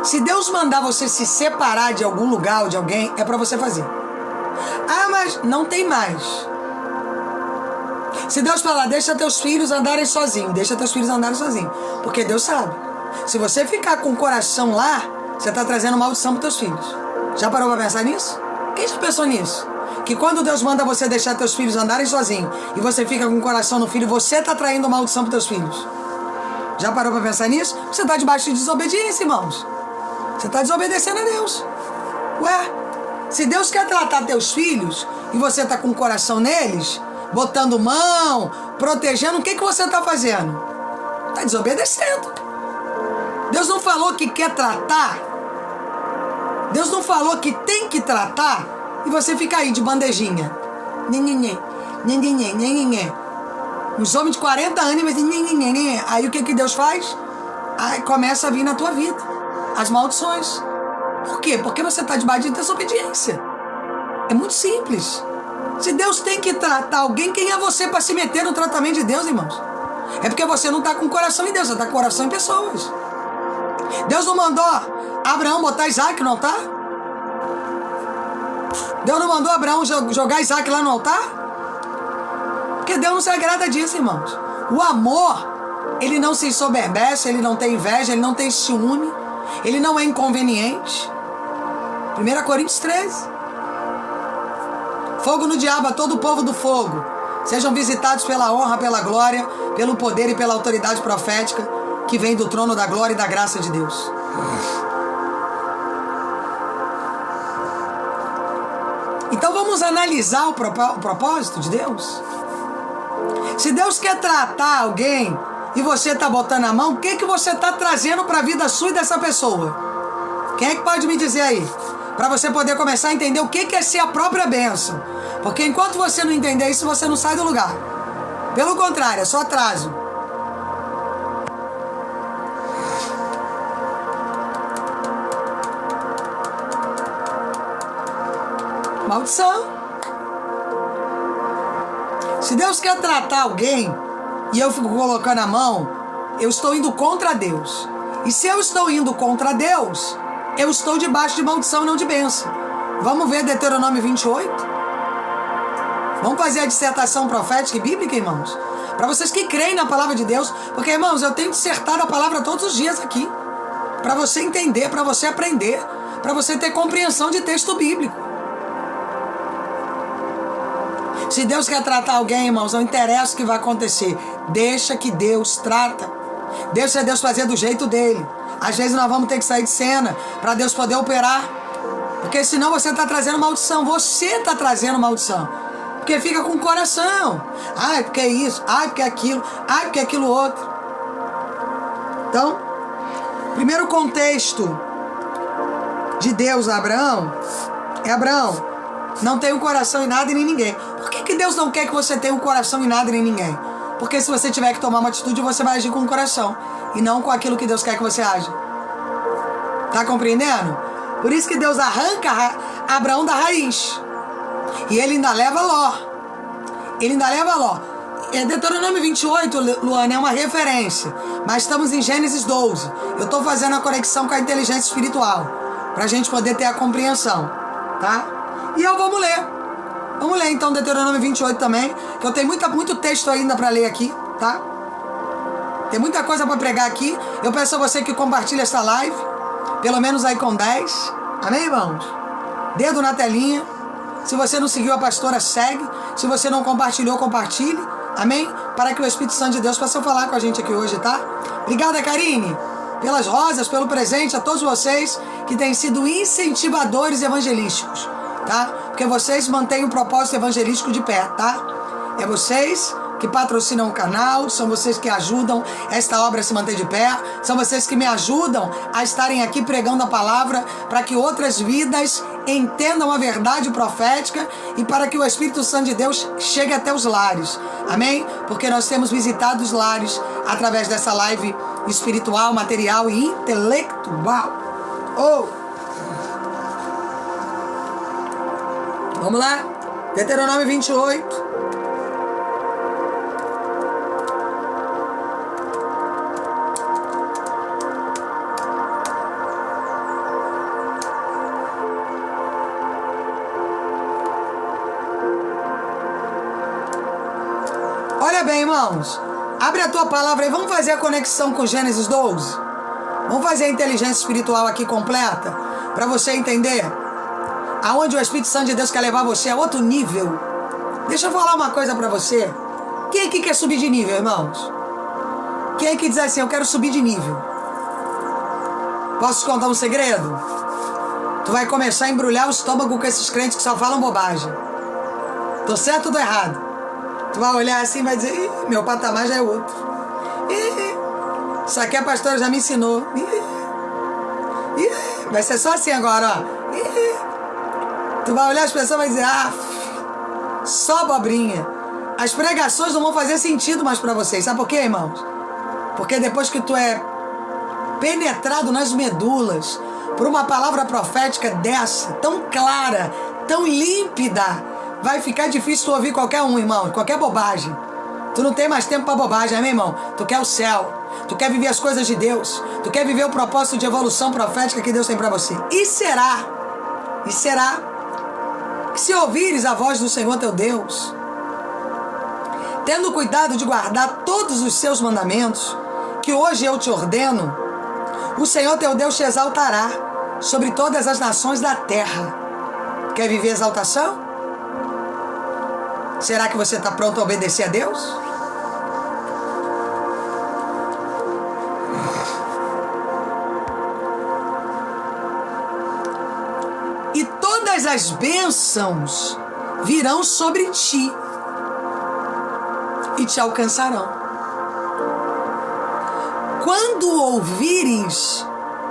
Se Deus mandar você se separar de algum lugar ou de alguém, é para você fazer. Ah, mas não tem mais. Se Deus falar, deixa teus filhos andarem sozinhos, deixa teus filhos andarem sozinhos. Porque Deus sabe. Se você ficar com o coração lá, você está trazendo maldição para teus filhos. Já parou para pensar nisso? Quem já pensou nisso? Que quando Deus manda você deixar teus filhos andarem sozinhos e você fica com o coração no filho, você está traindo maldição para teus filhos. Já parou para pensar nisso? Você está debaixo de desobediência, irmãos. Você está desobedecendo a Deus. Ué, se Deus quer tratar teus filhos e você está com o coração neles, botando mão, protegendo, o que você está fazendo? Está desobedecendo. Deus não falou que quer tratar. Deus não falou que tem que tratar e você fica aí de bandejinha. Os homens de 40 anos, aí o que Deus faz? Aí começa a vir na tua vida as maldições. Por quê? Porque você está debaixo de desobediência. É muito simples. Se Deus tem que tratar alguém, quem é você para se meter no tratamento de Deus, irmãos? É porque você não está com o coração em Deus, você está com o coração em pessoas. Deus não mandou Abraão botar Isaac no altar? Deus não mandou Abraão jogar Isaac lá no altar? Porque Deus não se agrada disso, irmãos. O amor, ele não se ensoberbece, ele não tem inveja, ele não tem ciúme, ele não é inconveniente. 1 Coríntios 13. Fogo no diabo a todo o povo do fogo. Sejam visitados pela honra, pela glória, pelo poder e pela autoridade profética que vem do trono da glória e da graça de Deus. Então vamos analisar o propósito de Deus. Se Deus quer tratar alguém e você está botando a mão, o que você está trazendo para a vida sua e dessa pessoa? Quem é que pode me dizer aí? para você poder começar a entender o que é ser a própria bênção. Porque enquanto você não entender isso, você não sai do lugar. Pelo contrário, é só atraso. Maldição. Se Deus quer tratar alguém e eu fico colocando a mão, eu estou indo contra Deus. E se eu estou indo contra Deus, eu estou debaixo de maldição, não de bênção. Vamos ver Deuteronômio 28? Vamos fazer a dissertação profética e bíblica, irmãos? Para vocês que creem na palavra de Deus, porque, irmãos, eu tenho dissertado a palavra todos os dias aqui. Para você entender, para você aprender, para você ter compreensão de texto bíblico. Se Deus quer tratar alguém, irmãos, não interessa o que vai acontecer. Deixa que Deus trata. Deixa Deus fazer do jeito dele. Às vezes nós vamos ter que sair de cena para Deus poder operar. Porque senão você está trazendo maldição. Você está trazendo maldição. Porque fica com o coração. Ai, porque é isso. Ai, porque é aquilo. Ai, porque é aquilo outro. Então, primeiro contexto de Deus a Abraão é: Abraão, não tem um coração em nada e nem ninguém. Por que Deus não quer que você tenha um coração em nada e nem ninguém? Porque se você tiver que tomar uma atitude, você vai agir com o coração e não com aquilo que Deus quer que você aja. Tá compreendendo? Por isso que Deus arranca Abraão da raiz. E ele ainda leva Ló. Ele ainda leva Ló. Deuteronômio 28, Luana, é uma referência. Mas estamos em Gênesis 12. Eu estou fazendo a conexão com a inteligência espiritual, para a gente poder ter a compreensão. Tá? E vamos ler. Vamos ler então Deuteronômio 28 também, que eu tenho muito texto ainda para ler aqui, tá? Tem muita coisa para pregar aqui. Eu peço a você que compartilhe essa live, pelo menos aí com 10. Amém, irmãos? Dedo na telinha. Se você não seguiu a pastora, segue. Se você não compartilhou, compartilhe. Amém? Para que o Espírito Santo de Deus possa falar com a gente aqui hoje, tá? Obrigada, Karine, pelas rosas, pelo presente, a todos vocês que têm sido incentivadores evangelísticos, tá? Porque vocês mantêm o propósito evangelístico de pé, tá? É vocês que patrocinam o canal, são vocês que ajudam esta obra a se manter de pé, são vocês que me ajudam a estarem aqui pregando a palavra para que outras vidas entendam a verdade profética e para que o Espírito Santo de Deus chegue até os lares. Amém? Porque nós temos visitado os lares através dessa live espiritual, material e intelectual. Vamos lá? Deuteronômio 28. Olha bem, irmãos. Abre a tua palavra aí. Vamos fazer a conexão com Gênesis 12? Vamos fazer a inteligência espiritual aqui completa para você entender aonde o Espírito Santo de Deus quer levar você a outro nível. Deixa eu falar uma coisa pra você. Quem aqui quer subir de nível, irmãos? Quem aqui diz assim: eu quero subir de nível? Posso te contar um segredo? Tu vai começar a embrulhar o estômago com esses crentes que só falam bobagem. Tô certo ou tô errado? Tu vai olhar assim e vai dizer: ih, meu patamar já é outro. Isso aqui a pastora já me ensinou. Vai ser só assim agora, ó. Tu vai olhar as pessoas e vai dizer: ah, só abobrinha. As pregações não vão fazer sentido mais para vocês. Sabe por quê, irmãos? Porque depois que tu é penetrado nas medulas por uma palavra profética dessa, tão clara, tão límpida, vai ficar difícil tu ouvir qualquer um, irmão, qualquer bobagem. Tu não tem mais tempo para bobagem, amém, irmão? Tu quer o céu, tu quer viver as coisas de Deus, tu quer viver o propósito de evolução profética que Deus tem para você. E será que se ouvires a voz do Senhor teu Deus, tendo cuidado de guardar todos os seus mandamentos, que hoje eu te ordeno, o Senhor teu Deus te exaltará sobre todas as nações da terra. Quer viver exaltação? Será que você está pronto a obedecer a Deus? E todas as bênçãos virão sobre ti e te alcançarão. Quando ouvires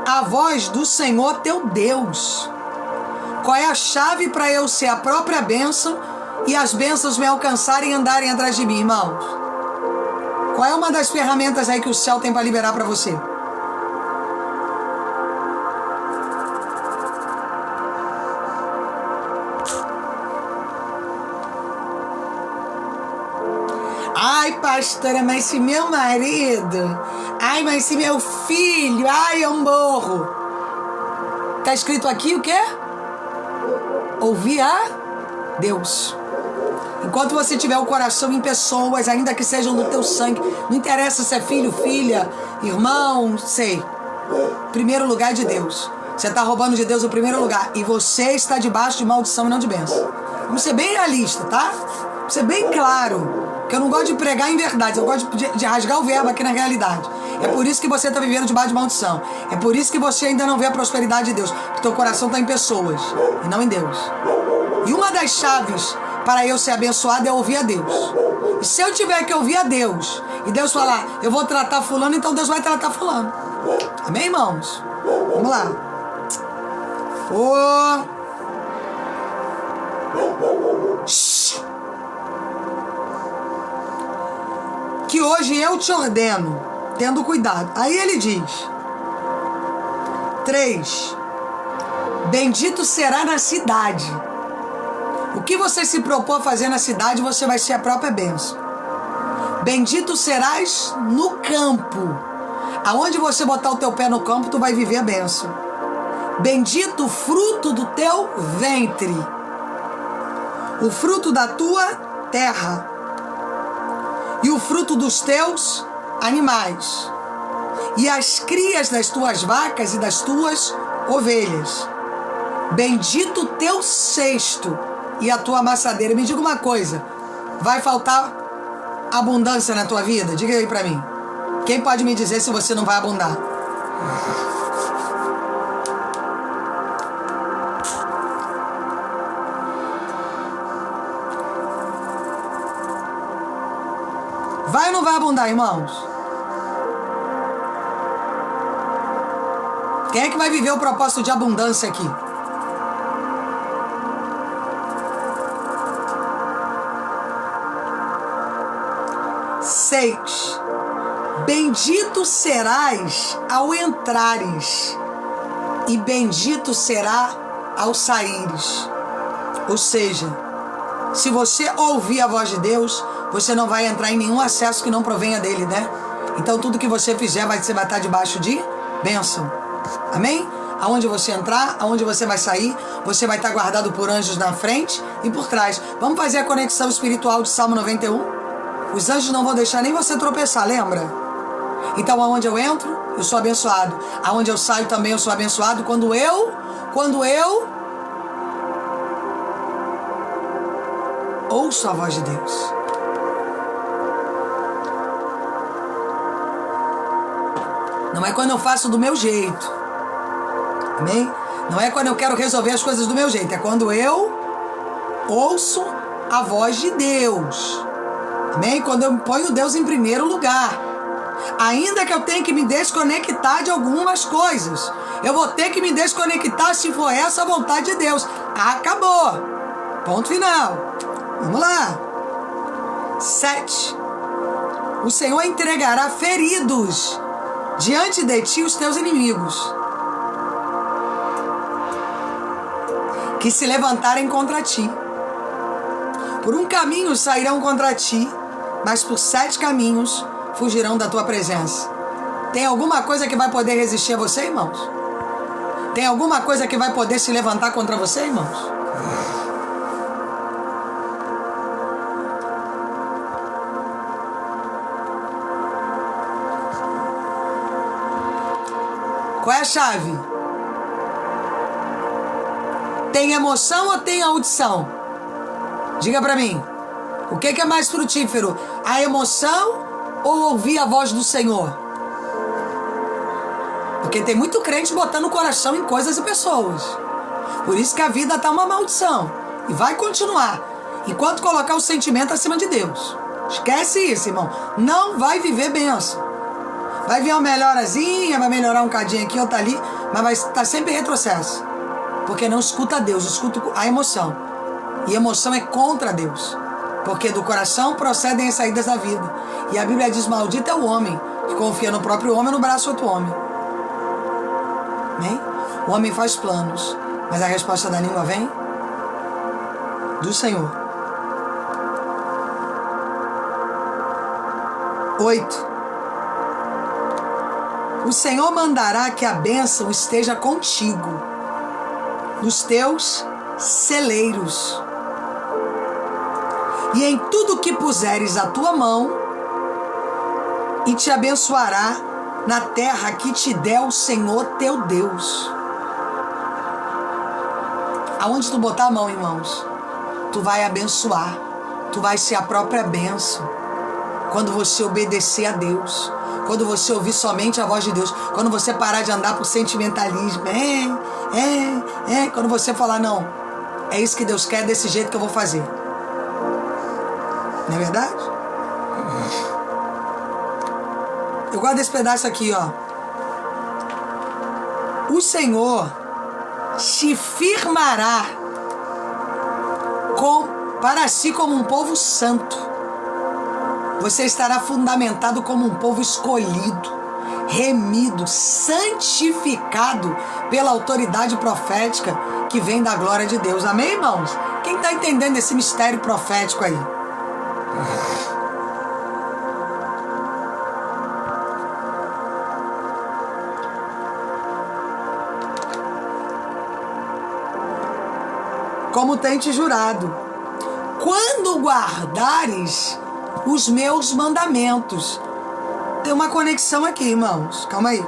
a voz do Senhor teu Deus, Qual é a chave para eu ser a própria bênção e as bênçãos me alcançarem e andarem atrás de mim, irmãos? Qual é uma das ferramentas aí que o céu tem para liberar para você? Ai, pastora, mas se meu marido... Ai, mas se meu filho... Ai, eu morro. Tá escrito aqui o quê? Ouvir a Deus. Enquanto você tiver o coração em pessoas, ainda que sejam do teu sangue, não interessa se é filho, filha, irmão, sei. Primeiro lugar é de Deus. Você está roubando de Deus o primeiro lugar. E você está debaixo de maldição e não de bênção. Vamos ser bem realista, tá? Vamos ser bem claro. Porque eu não gosto de pregar em verdade, eu gosto de rasgar o verbo aqui na realidade. É por isso que você está vivendo debaixo de maldição. É por isso que você ainda não vê a prosperidade de Deus. Porque teu coração está em pessoas e não em Deus. E uma das chaves para eu ser abençoado é ouvir a Deus. E se eu tiver que ouvir a Deus e Deus falar, eu vou tratar fulano, então Deus vai tratar fulano. Amém, irmãos? Vamos lá. Que hoje eu te ordeno, tendo cuidado. Aí ele diz: 3. Bendito será na cidade. O que você se propor a fazer na cidade, você vai ser a própria bênção. Bendito serás no campo. Aonde você botar o teu pé no campo, tu vai viver a bênção. Bendito o fruto do teu ventre, o fruto da tua terra, e o fruto dos teus animais, e as crias das tuas vacas e das tuas ovelhas. Bendito o teu cesto e a tua amassadeira. Me diga uma coisa, vai faltar abundância na tua vida? Diga aí pra mim. Quem pode me dizer se você não vai abundar? Vai ou não vai abundar, irmãos? Quem é que vai viver o propósito de abundância aqui? Seis. Bendito serás ao entrares, e bendito será ao saíres. Ou seja, se você ouvir a voz de Deus, você não vai entrar em nenhum acesso que não provenha dele, né? Então tudo que você fizer vai estar debaixo de bênção. Amém? Aonde você entrar, aonde você vai sair, você vai estar guardado por anjos na frente e por trás. Vamos fazer a conexão espiritual de Salmo 91? Os anjos não vão deixar nem você tropeçar, lembra? Então aonde eu entro, eu sou abençoado. Aonde eu saio também eu sou abençoado. Quando eu ouço a voz de Deus. Não é quando eu faço do meu jeito. Amém? Não é quando eu quero resolver as coisas do meu jeito. É quando eu ouço a voz de Deus. Amém? Quando eu ponho Deus em primeiro lugar. Ainda que eu tenha que me desconectar de algumas coisas. Eu vou ter que me desconectar se for essa a vontade de Deus. Acabou. Ponto final. Vamos lá. 7. O Senhor entregará feridos diante de ti os teus inimigos, que se levantarem contra ti. Por um caminho sairão contra ti, mas por 7 caminhos fugirão da tua presença. Tem alguma coisa que vai poder resistir a você, irmãos? Tem alguma coisa que vai poder se levantar contra você, irmãos? Qual é a chave? Tem emoção ou tem audição? Diga pra mim. O que é mais frutífero? A emoção ou ouvir a voz do Senhor? Porque tem muito crente botando o coração em coisas e pessoas. Por isso que a vida tá uma maldição. E vai continuar. Enquanto colocar o sentimento acima de Deus. Esquece isso, irmão. Não vai viver bênção. Vai vir uma melhorazinha, vai melhorar um cadinho aqui, outra ali, mas vai estar sempre em retrocesso. porque não escuta Deus, escuta a emoção. E emoção é contra Deus, porque do coração procedem as saídas da vida. E a Bíblia diz: maldito é o homem que confia no próprio homem ou no braço do outro homem. Amém? O homem faz planos, mas a resposta da língua vem do Senhor. 8. O Senhor mandará que a bênção esteja contigo, nos teus celeiros, e em tudo que puseres a tua mão, e te abençoará na terra que te der o Senhor teu Deus. Aonde tu botar a mão, irmãos, tu vai abençoar, tu vai ser a própria bênção. Quando você obedecer a Deus, quando você ouvir somente a voz de Deus, quando você parar de andar por sentimentalismo, quando você falar: não, é isso que Deus quer, desse jeito que eu vou fazer. Não é verdade? Eu gosto desse pedaço aqui, ó. O Senhor te firmará para si como um povo santo. Você estará fundamentado como um povo escolhido, remido, santificado pela autoridade profética que vem da glória de Deus. Amém, irmãos? Quem está entendendo esse mistério profético aí? Como tem te jurado, quando guardares os meus mandamentos. Tem uma conexão aqui, irmãos. Calma aí.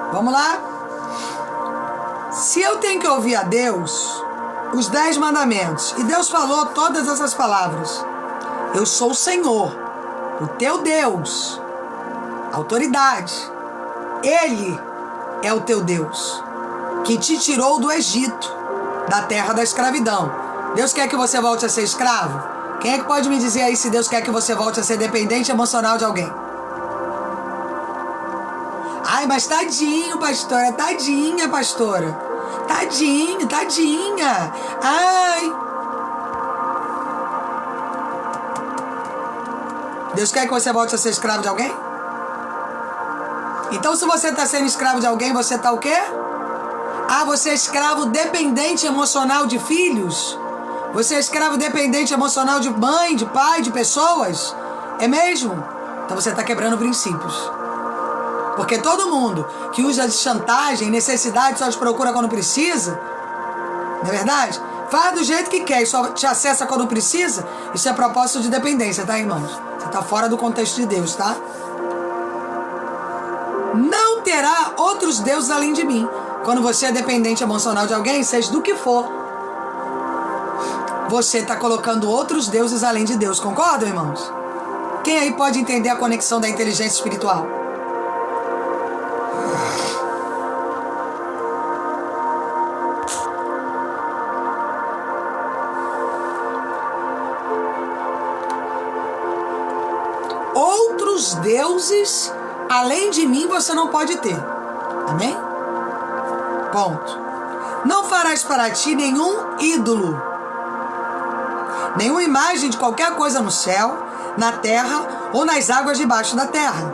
Vamos lá? Se eu tenho que ouvir a Deus, os 10 mandamentos, e Deus falou todas essas palavras: eu sou o Senhor, o teu Deus, autoridade. Ele é o teu Deus, que te tirou do Egito, da terra da escravidão. Deus quer que você volte a ser escravo? Quem é que pode me dizer aí se Deus quer que você volte a ser dependente emocional de alguém? Ai, mas tadinho, pastora, tadinha, pastora. Tadinho, tadinha. Ai. Deus quer que você volte a ser escravo de alguém? Então, se você está sendo escravo de alguém, você está o quê? Ah, você é escravo dependente emocional de filhos? Você é escravo dependente emocional de mãe, de pai, de pessoas? É mesmo? Então você está quebrando princípios. Porque todo mundo que usa de chantagem, necessidade, só te procura quando precisa, não é verdade? Faz do jeito que quer e só te acessa quando precisa. Isso é propósito de dependência, tá, irmãos? Você está fora do contexto de Deus, tá? Não terá outros deuses além de mim. Quando você é dependente emocional de alguém, seja do que for, você está colocando outros deuses além de Deus. Concordam, irmãos? Quem aí pode entender a conexão da inteligência espiritual? Outros deuses além de mim você não pode ter. Amém? Ponto. Não farás para ti nenhum ídolo, nenhuma imagem de qualquer coisa no céu, na terra ou nas águas debaixo da terra.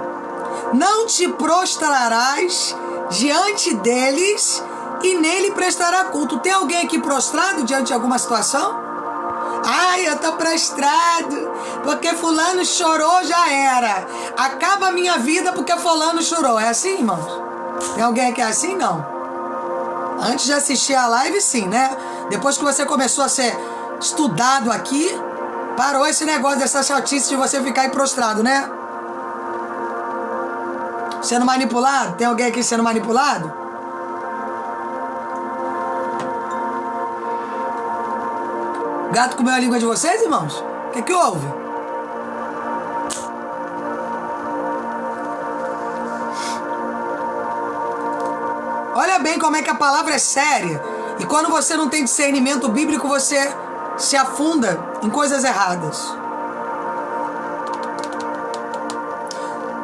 Não te prostrarás diante deles e nele prestará culto. Tem alguém aqui prostrado diante de alguma situação? Ai, eu tô prostrado porque fulano chorou, já era. Acaba a minha vida porque fulano chorou. É assim, irmãos? Tem alguém que é assim? Não. Antes de assistir a live, sim, né? Depois que você começou a ser estudado aqui, parou esse negócio dessa chatice de você ficar aí prostrado, né? Sendo manipulado? Tem alguém aqui sendo manipulado? Gato comeu a língua de vocês, irmãos? O que houve? Olha bem como é que a palavra é séria. E quando você não tem discernimento bíblico, você se afunda em coisas erradas.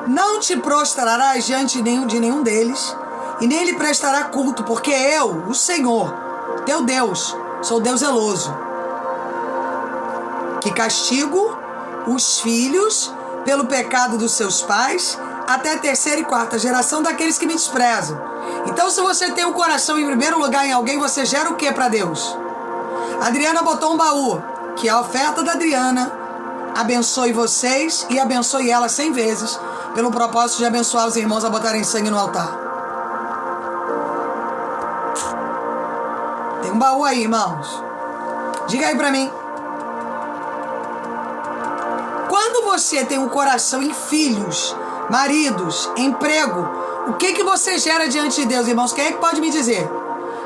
Não te prostrarás diante de nenhum deles, e nem lhe prestará culto, porque eu, o Senhor, teu Deus, sou Deus zeloso, que castigo os filhos pelo pecado dos seus pais, até a terceira e quarta geração daqueles que me desprezam. Então, se você tem o coração em primeiro lugar em alguém, você gera o que para Deus? A Adriana botou um baú, que é a oferta da Adriana. Abençoe vocês e abençoe ela 100 vezes, pelo propósito de abençoar os irmãos a botarem sangue no altar. Tem um baú aí, irmãos. Diga aí pra mim. Quando você tem um coração em filhos, maridos, emprego, o que você gera diante de Deus, irmãos? Quem é que pode me dizer?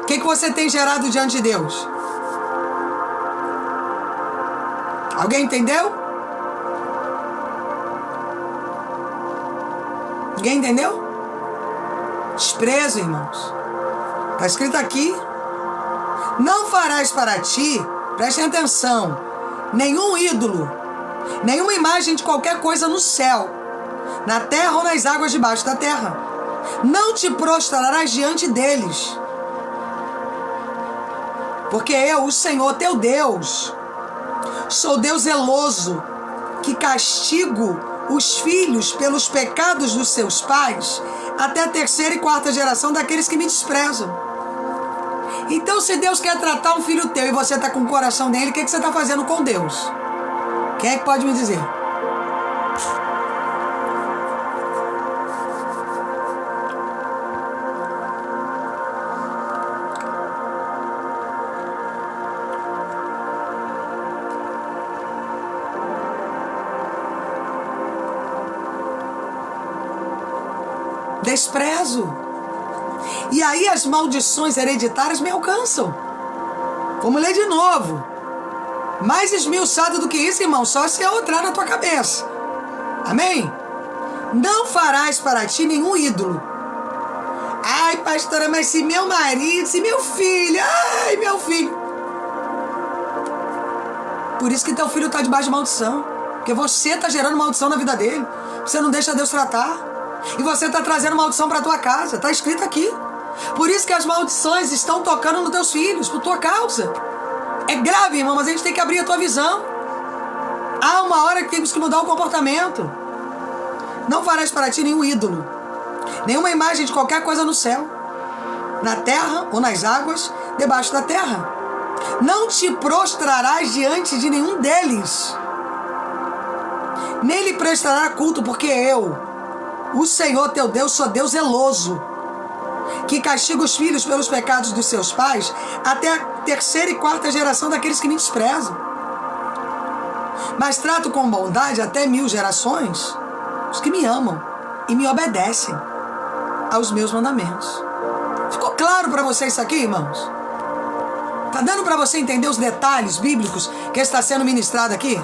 O que você tem gerado diante de Deus? Alguém entendeu? Ninguém entendeu? Desprezo, irmãos. Está escrito aqui. Não farás para ti, prestem atenção, nenhum ídolo, nenhuma imagem de qualquer coisa no céu, na terra ou nas águas debaixo da terra. Não te prostrarás diante deles, porque eu, o Senhor teu Deus, sou Deus zeloso, que castigo os filhos pelos pecados dos seus pais, até a terceira e quarta geração daqueles que me desprezam. Então, se Deus quer tratar um filho teu e você está com o coração nele, o que você está fazendo com Deus? Quem é que pode me dizer? Desprezo. E aí as maldições hereditárias me alcançam. Vamos ler de novo. Mais esmiuçado do que isso, irmão, só se eu entrar na tua cabeça. Amém? Não farás para ti nenhum ídolo. Ai, pastora, mas se meu marido, se meu filho, ai, meu filho. Por isso que teu filho está debaixo de maldição. Porque você está gerando maldição na vida dele. Você não deixa Deus tratar. E você está trazendo maldição para a tua casa. Está escrito aqui. Por isso que as maldições estão tocando nos teus filhos, por tua causa. É grave, irmão, mas a gente tem que abrir a tua visão. Há uma hora que temos que mudar o comportamento. Não farás para ti nenhum ídolo, nenhuma imagem de qualquer coisa no céu, na terra ou nas águas, debaixo da terra. Não te prostrarás diante de nenhum deles, nem lhe prestará culto, porque eu, o Senhor teu Deus, sou Deus zeloso, que castiga os filhos pelos pecados dos seus pais, até a terceira e quarta geração daqueles que me desprezam. Mas trato com bondade até 1000 gerações os que me amam e me obedecem aos meus mandamentos. Ficou claro para você isso aqui, irmãos? Tá dando para você entender os detalhes bíblicos que está sendo ministrado aqui?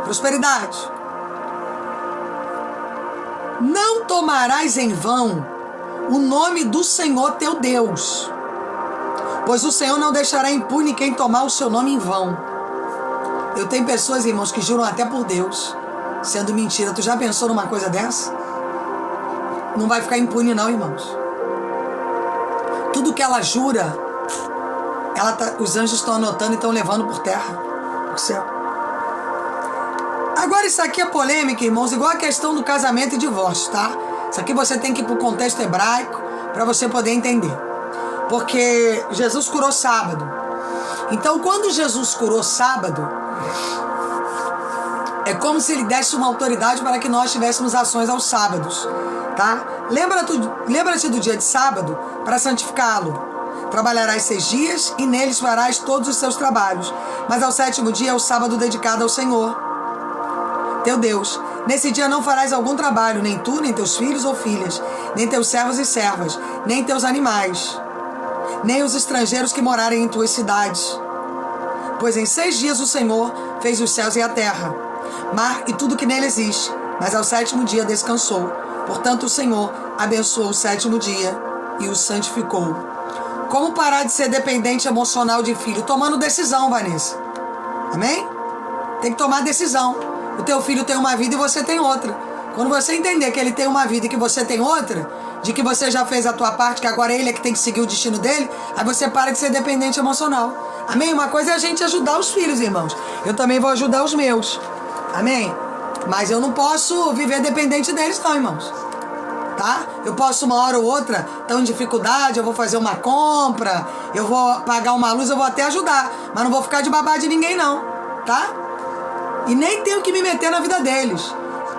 Prosperidade. Não tomarás em vão o nome do Senhor teu Deus, pois o Senhor não deixará impune quem tomar o seu nome em vão. Eu tenho pessoas, irmãos, que juram até por Deus, sendo mentira. Tu já pensou numa coisa dessa? Não vai ficar impune não, irmãos. Tudo que ela jura, os anjos estão anotando e estão levando por terra, por céu. Agora isso aqui é polêmica, irmãos, igual a questão do casamento e divórcio, tá? Isso aqui você tem que ir para o contexto hebraico para você poder entender. Porque Jesus curou sábado. Então, quando Jesus curou sábado, é como se ele desse uma autoridade para que nós tivéssemos ações aos sábados, tá? Lembra-te do dia de sábado para santificá-lo. Trabalharás 6 dias e neles farás todos os seus trabalhos. Mas ao 7º dia é o sábado dedicado ao Senhor. teu Deus. Nesse dia não farás algum trabalho, nem tu, nem teus filhos ou filhas, nem teus servos e servas, nem teus animais, nem os estrangeiros que morarem em tuas cidades. Pois em 6 dias o Senhor fez os céus e a terra, mar e tudo que nele existe, mas ao 7º dia descansou. Portanto, o Senhor abençoou o 7º dia e o santificou. Como parar de ser dependente emocional de filho? Tomando decisão, Vanessa. Amém? Tem que tomar decisão. O teu filho tem uma vida e você tem outra. Quando você entender que ele tem uma vida e que você tem outra, de que você já fez a tua parte, que agora ele é que tem que seguir o destino dele, aí você para de ser dependente emocional. Amém? Uma coisa é a gente ajudar os filhos, irmãos. Eu também vou ajudar os meus. Amém? Mas eu não posso viver dependente deles não, irmãos. Tá? Eu posso uma hora ou outra estar em dificuldade, eu vou fazer uma compra, eu vou pagar uma luz, eu vou até ajudar, mas não vou ficar de babá de ninguém não, tá? E nem tenho que me meter na vida deles.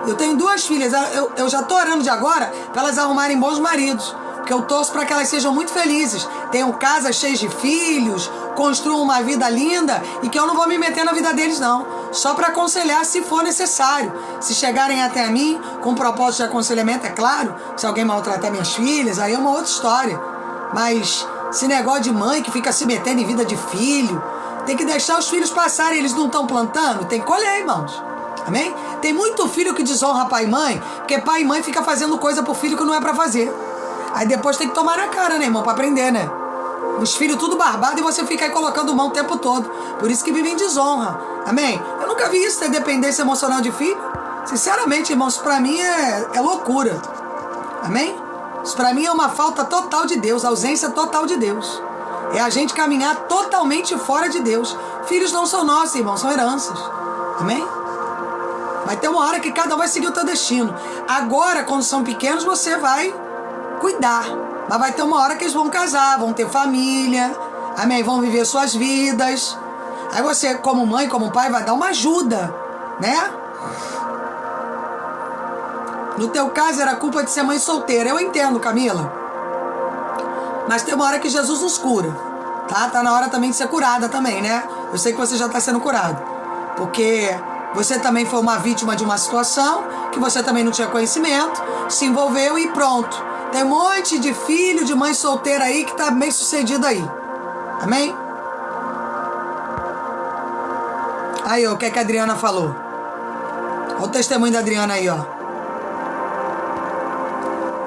Eu tenho 2 filhas, eu já tô orando de agora para elas arrumarem bons maridos, porque eu torço para que elas sejam muito felizes, tenham casas cheias de filhos, construam uma vida linda e que eu não vou me meter na vida deles não, só para aconselhar se for necessário. Se chegarem até mim com propósito de aconselhamento, é claro, se alguém maltratar minhas filhas, aí é uma outra história. Mas esse negócio de mãe que fica se metendo em vida de filho, tem que deixar os filhos passarem, eles não estão plantando, tem que colher, irmãos. Amém? Tem muito filho que desonra pai e mãe, porque pai e mãe fica fazendo coisa pro filho que não é pra fazer. Aí depois tem que tomar na cara, né, irmão, pra aprender, né? Os filhos tudo barbado e você fica aí colocando mão o tempo todo. Por isso que vive em desonra. Amém? Eu nunca vi isso, ter dependência emocional de filho. Sinceramente, irmãos, pra mim é loucura. Amém? Isso pra mim é uma falta total de Deus, ausência total de Deus. É a gente caminhar totalmente fora de Deus. Filhos não são nossos, irmãos, são heranças. Amém? Vai ter uma hora que cada um vai seguir o teu destino. Agora, quando são pequenos, você vai cuidar. Mas vai ter uma hora que eles vão casar, vão ter família. Amém? Vão viver suas vidas. Aí você, como mãe, como pai, vai dar uma ajuda, né? No teu caso, era culpa de ser mãe solteira. Eu entendo, Camila. Mas tem uma hora que Jesus nos cura, tá? Tá na hora também de ser curada também, né? Eu sei que você já está sendo curado. Porque você também foi uma vítima de uma situação que você também não tinha conhecimento, se envolveu e pronto. Tem um monte de filho de mãe solteira aí que tá bem sucedido aí. Amém? Aí, ó, o que a Adriana falou? Olha o testemunho da Adriana aí, ó.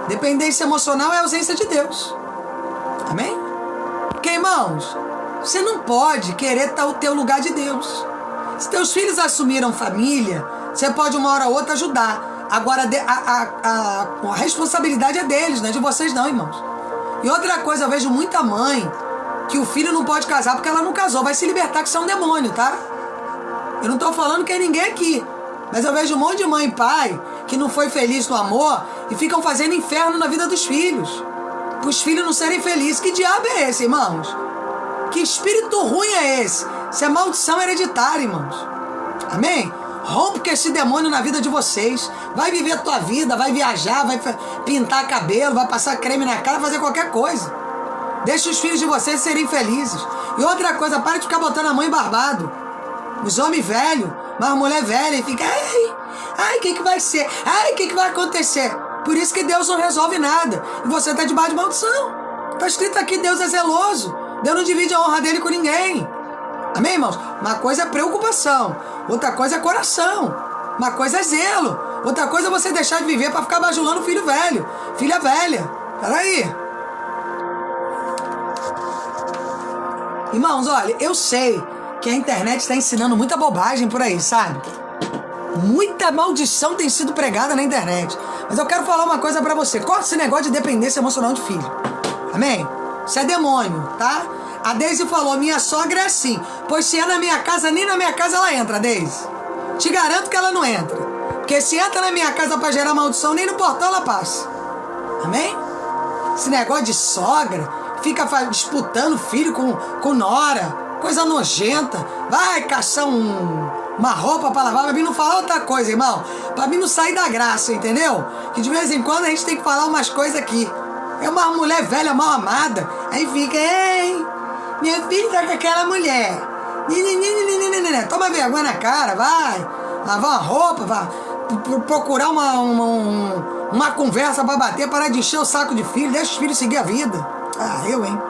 Dependência emocional é ausência de Deus. Amém? Porque, irmãos, você não pode querer estar o teu lugar de Deus. Se teus filhos assumiram família, você pode uma hora ou outra ajudar. Agora, a responsabilidade é deles, não é de vocês não, irmãos. E outra coisa, eu vejo muita mãe que o filho não pode casar porque ela não casou. Vai se libertar que isso é um demônio, tá? Eu não tô falando que é ninguém aqui. Mas eu vejo um monte de mãe e pai que não foi feliz no amor e ficam fazendo inferno na vida dos filhos. Para os filhos não serem felizes. Que diabo é esse, irmãos? Que espírito ruim é esse? Isso é maldição hereditária, irmãos. Amém? Rompe com esse demônio na vida de vocês. Vai viver a tua vida, vai viajar, vai pintar cabelo, vai passar creme na cara, fazer qualquer coisa. Deixa os filhos de vocês serem felizes. E outra coisa, para de ficar botando a mãe barbado. Os homens velhos, mas a mulher velha e fica, ai, o que vai ser? Ai, o que vai acontecer? Por isso que Deus não resolve nada. E você está debaixo de maldição. Está escrito aqui, Deus é zeloso. Deus não divide a honra dele com ninguém. Amém, irmãos? Uma coisa é preocupação. Outra coisa é coração. Uma coisa é zelo. Outra coisa é você deixar de viver para ficar bajulando filho velho. Filha velha. Peraí. Irmãos, olha, eu sei que a internet está ensinando muita bobagem por aí, sabe? Muita maldição tem sido pregada na internet. Mas eu quero falar uma coisa pra você. Corta esse negócio de dependência emocional de filho. Amém? Isso é demônio, tá? A Deise falou, minha sogra é assim. Pois se é na minha casa, nem na minha casa ela entra, Deise. Te garanto que ela não entra. Porque se entra na minha casa pra gerar maldição, nem no portão ela passa. Amém? Esse negócio de sogra, fica disputando filho com nora. Coisa nojenta. Vai caçar uma roupa pra lavar. Pra mim não falar outra coisa, irmão. Pra mim não sair da graça, entendeu? Que de vez em quando a gente tem que falar umas coisas aqui. É uma mulher velha, mal amada. Aí fica, ei, minha filha tá com aquela mulher. Toma vergonha na cara, vai. lavar uma roupa, vá procurar uma conversa para bater, parar de encher o saco de filho, deixa os filhos seguir a vida. Ah, eu, hein?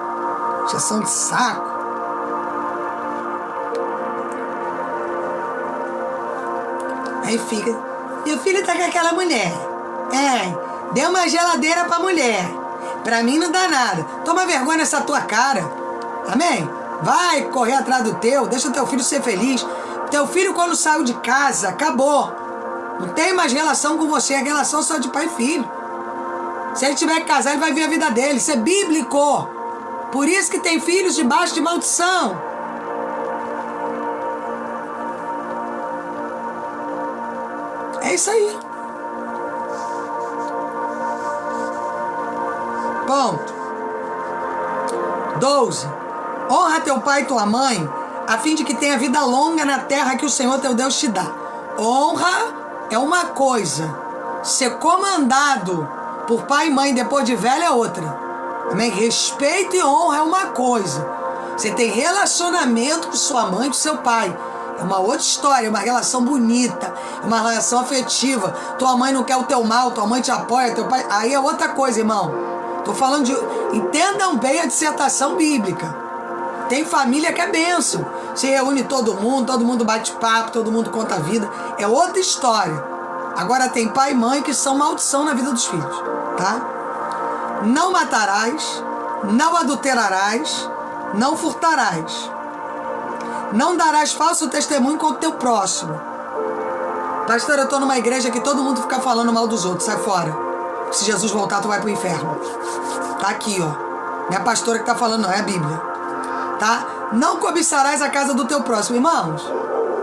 Encheção de saco. Aí fica, meu filho tá com aquela mulher. Deu uma geladeira pra mulher. Pra mim não dá nada. Toma vergonha nessa tua cara. Amém? Vai correr atrás do teu, deixa teu filho ser feliz. Teu filho, quando saiu de casa, acabou. Não tem mais relação com você, é relação só de pai e filho. Se ele tiver que casar, ele vai ver a vida dele. Isso é bíblico. Por isso que tem filhos debaixo de maldição. É isso aí. Ponto. 12. Honra teu pai e tua mãe, a fim de que tenha vida longa na terra que o Senhor teu Deus te dá. Honra é uma coisa. Ser comandado por pai e mãe depois de velho é outra. Amém? Respeito e honra é uma coisa. Você tem relacionamento com sua mãe e com seu pai. É uma outra história, é uma relação bonita, é uma relação afetiva. Tua mãe não quer o teu mal, tua mãe te apoia, teu pai... Aí é outra coisa, irmão. Tô falando de... Entendam bem a dissertação bíblica. Tem família que é bênção. Se reúne todo mundo bate papo, todo mundo conta a vida. É outra história. Agora tem pai e mãe que são maldição na vida dos filhos, tá? Não matarás, não adulterarás, não furtarás. Não darás falso testemunho contra o teu próximo. Pastor, eu tô numa igreja que todo mundo fica falando mal dos outros. Sai fora. Se Jesus voltar, tu vai pro inferno. Tá aqui, ó. Não é a pastora que tá falando, não. É a Bíblia. Tá? Não cobiçarás a casa do teu próximo. Irmãos,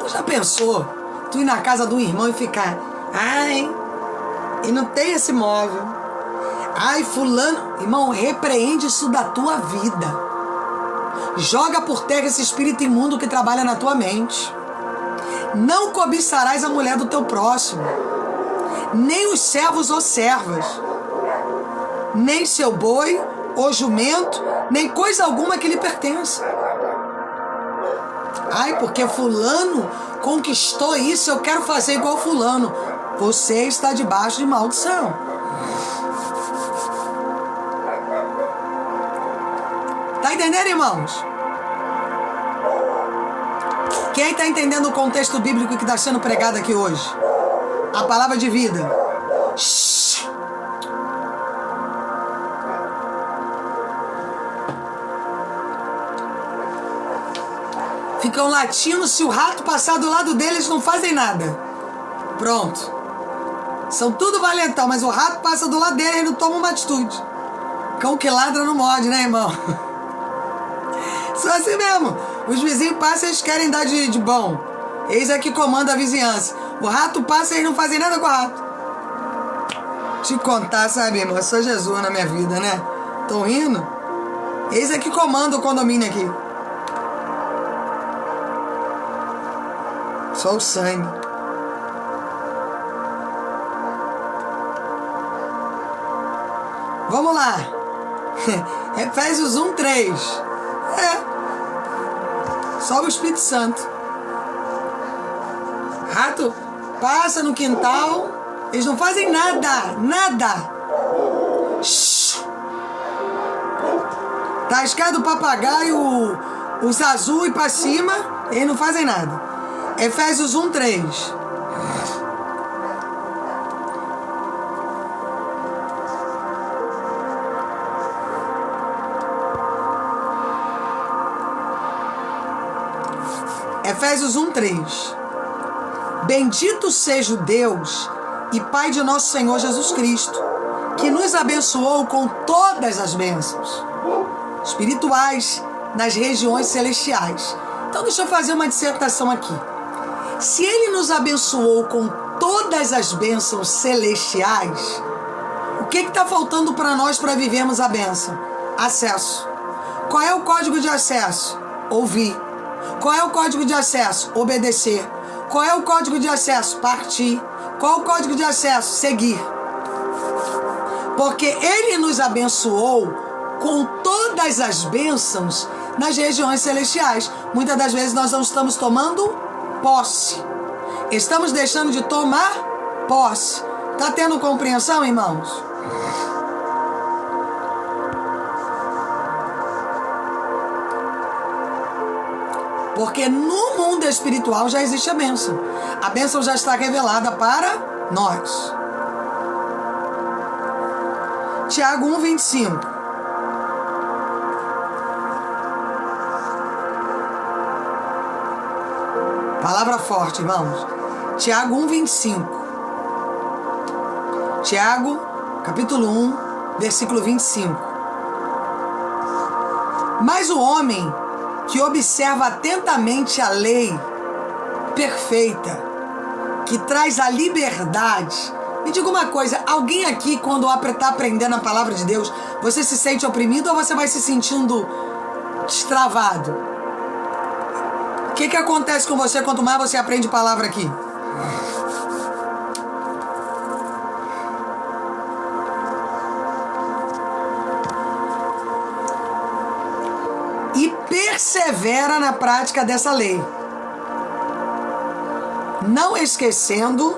tu já pensou? Tu ir na casa do irmão e ficar... Ai, e não tem esse móvel. Ai, fulano... Irmão, repreende isso da tua vida. Joga por terra esse espírito imundo que trabalha na tua mente. Não cobiçarás a mulher do teu próximo, nem os servos ou servas, nem seu boi ou jumento, nem coisa alguma que lhe pertença. Ai, porque fulano conquistou isso, eu quero fazer igual fulano. Você está debaixo de maldição. Tá entendendo, irmãos? Quem está entendendo o contexto bíblico que está sendo pregado aqui hoje? A palavra de vida. Shhh. Ficam latindo, se o rato passar do lado deles, não fazem nada. Pronto. São tudo valentão, mas o rato passa do lado dele e não toma uma atitude. Cão que ladra não morde, né, irmão? Só assim mesmo. Os vizinhos passam e eles querem dar de bom. Eis é que comanda a vizinhança. O rato passa e eles não fazem nada com o rato. Te contar, sabe, irmão? Eu sou Jesus na minha vida, né? Tô rindo? Eis é que comanda o condomínio aqui. Só o sangue. Vamos lá. Efésios 1:3. Só o Espírito Santo. Rato passa no quintal, eles não fazem nada, nada. Shhh. Tá a escada do papagaio, os azul e pra cima, eles não fazem nada. Efésios 1:3. Efésios 1:3. Bendito seja o Deus e Pai de nosso Senhor Jesus Cristo, que nos abençoou com todas as bênçãos espirituais nas regiões celestiais. Então deixa eu fazer uma dissertação aqui. Se Ele nos abençoou com todas as bênçãos celestiais, o que está faltando para nós para vivermos a bênção? Acesso. Qual é o código de acesso? Ouvir. Qual é o código de acesso? Obedecer. Qual é o código de acesso? Partir. Qual é o código de acesso? Seguir. Porque Ele nos abençoou com todas as bênçãos nas regiões celestiais. Muitas das vezes nós não estamos tomando posse. Estamos deixando de tomar posse. Está tendo compreensão, irmãos? Porque no mundo espiritual já existe a bênção. A bênção já está revelada para nós. Tiago 1:25. Palavra forte, irmãos. Tiago 1:25. Tiago, capítulo 1, versículo 25. Mas o homem que observa atentamente a lei perfeita, que traz a liberdade. Me diga uma coisa, alguém aqui, quando está aprendendo a palavra de Deus, você se sente oprimido ou você vai se sentindo destravado? O que acontece com você quanto mais você aprende palavra aqui? E persevera na prática dessa lei, não esquecendo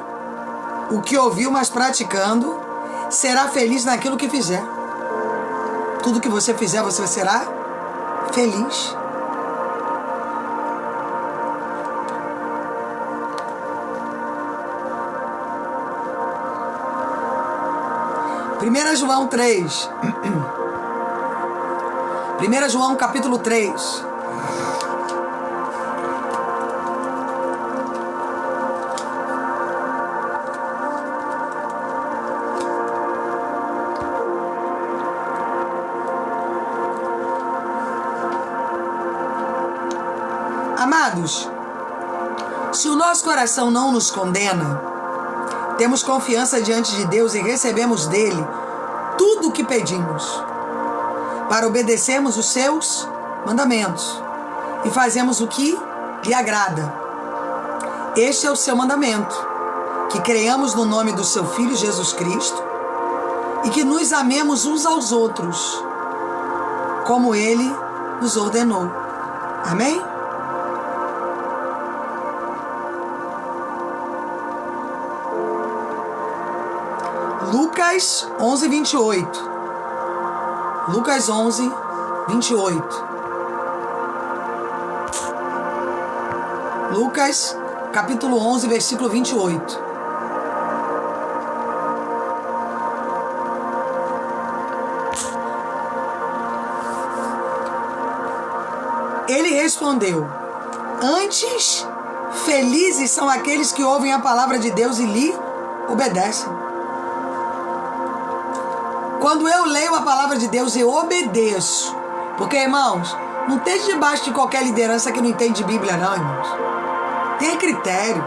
o que ouviu, mas praticando, será feliz naquilo que fizer. Tudo que você fizer, você será feliz. Primeira João 3. 1 João capítulo 3. Amados, se o nosso coração não nos condena, temos confiança diante de Deus e recebemos dele tudo o que pedimos, para obedecermos os seus mandamentos e fazemos o que lhe agrada. Este é o seu mandamento, que creiamos no nome do seu Filho Jesus Cristo e que nos amemos uns aos outros, como ele nos ordenou. Amém? Lucas 11:28. Lucas 11:28. Lucas, capítulo 11, versículo 28. Ele respondeu: antes, felizes são aqueles que ouvem a palavra de Deus e lhe obedecem. Quando eu leio a palavra de Deus, eu obedeço. Porque, irmãos, não esteja debaixo de qualquer liderança que não entende de Bíblia, não, irmãos. Tenha critério.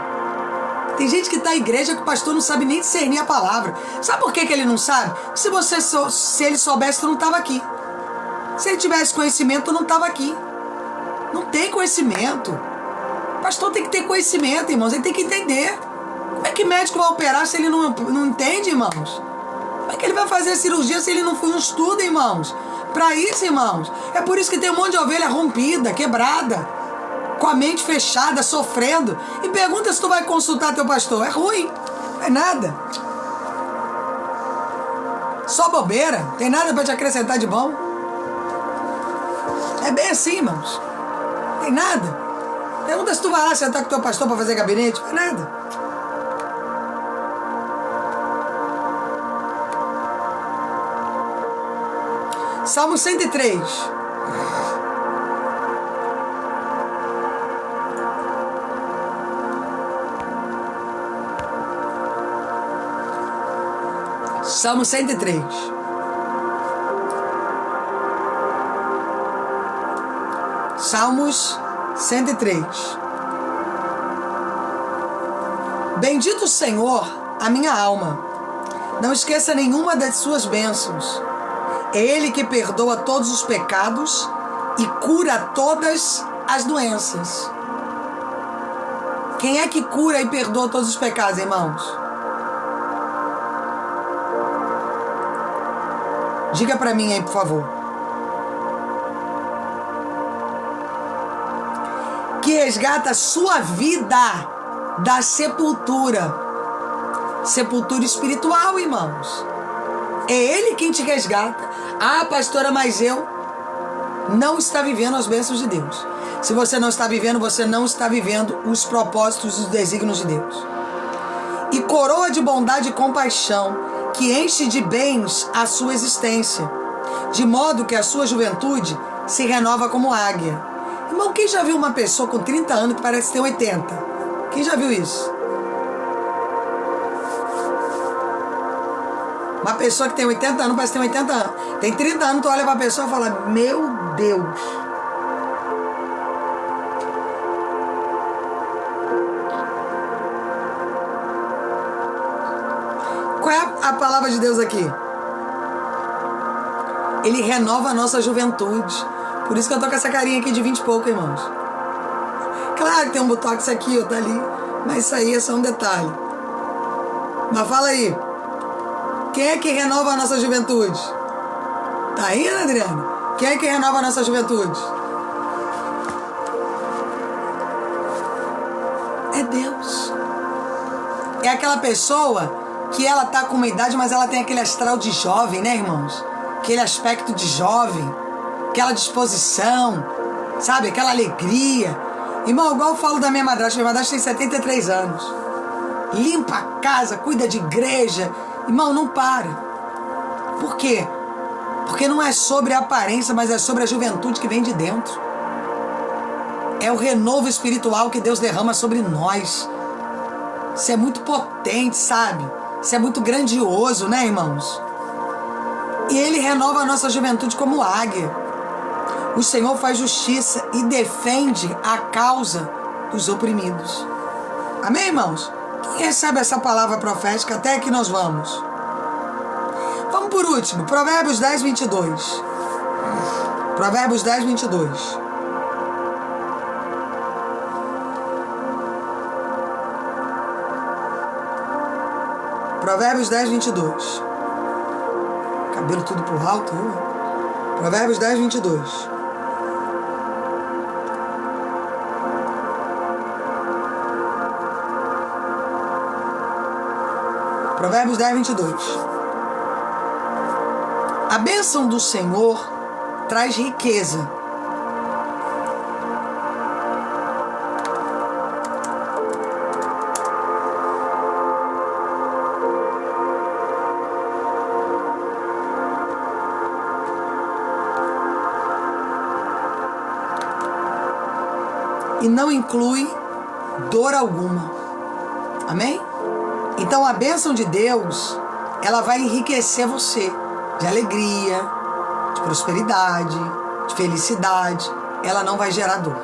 Tem gente que está na igreja que o pastor não sabe nem discernir a palavra. Sabe por que ele não sabe? Se ele soubesse, tu não estava aqui. Se ele tivesse conhecimento, tu não estava aqui. Não tem conhecimento. O pastor tem que ter conhecimento, irmãos. Ele tem que entender. Como é que médico vai operar se ele não entende, irmãos? Como é que ele vai fazer a cirurgia se ele não estuda, irmãos? Para isso, irmãos. É por isso que tem um monte de ovelha rompida, quebrada, com a mente fechada, sofrendo. E pergunta se tu vai consultar teu pastor. É ruim. Não é nada. Só bobeira. Tem nada para te acrescentar de bom. É bem assim, irmãos. Tem nada. Pergunta se tu vai lá sentar com teu pastor para fazer gabinete. Não é nada. Salmo 103. Salmo 103. Salmos 103. Bendito o Senhor, a minha alma. Não esqueça nenhuma das suas bênçãos. É Ele que perdoa todos os pecados e cura todas as doenças. Quem é que cura e perdoa todos os pecados, irmãos? Diga para mim aí, por favor. Que resgata a sua vida da sepultura. Sepultura espiritual, irmãos. É Ele quem te resgata. Ah, pastora, mas eu não está vivendo as bênçãos de Deus. Se você não está vivendo, você não está vivendo os propósitos e os desígnios de Deus. E coroa de bondade e compaixão, que enche de bens a sua existência, de modo que a sua juventude se renova como águia. Irmão, quem já viu uma pessoa com 30 anos que parece ter 80? Quem já viu isso? Uma pessoa que tem 80 anos parece ter 80 anos. Tem 30 anos, tu olha pra pessoa e fala, meu Deus. Qual é a palavra de Deus aqui? Ele renova a nossa juventude. Por isso que eu tô com essa carinha aqui de 20 e pouco, irmãos. Claro que tem um botox aqui, outro ali. Mas isso aí é só um detalhe. Mas fala aí. Quem é que renova a nossa juventude? Tá aí, Adriana? Quem é que renova a nossa juventude? É Deus. É aquela pessoa que ela tá com uma idade, mas ela tem aquele astral de jovem, né, irmãos? Aquele aspecto de jovem, aquela disposição, sabe? Aquela alegria. Irmão, igual eu falo da minha madrasta tem 73 anos. Limpa a casa, cuida de igreja. Irmão, não para. Por quê? Porque não é sobre a aparência, mas é sobre a juventude que vem de dentro. É o renovo espiritual que Deus derrama sobre nós. Isso é muito potente, sabe? Isso é muito grandioso, né, irmãos? E Ele renova a nossa juventude como águia. O Senhor faz justiça e defende a causa dos oprimidos. Amém, irmãos? Quem recebe essa palavra profética, até que nós vamos? Vamos por último, Provérbios 10, 22. Provérbios 10, 22. Provérbios 10, 22. Cabelo tudo por alto. Provérbios 10, 22. Provérbios 10, 22. A bênção do Senhor traz riqueza. E não inclui dor alguma. Amém? Então a bênção de Deus, ela vai enriquecer você de alegria, de prosperidade, de felicidade. Ela não vai gerar dor.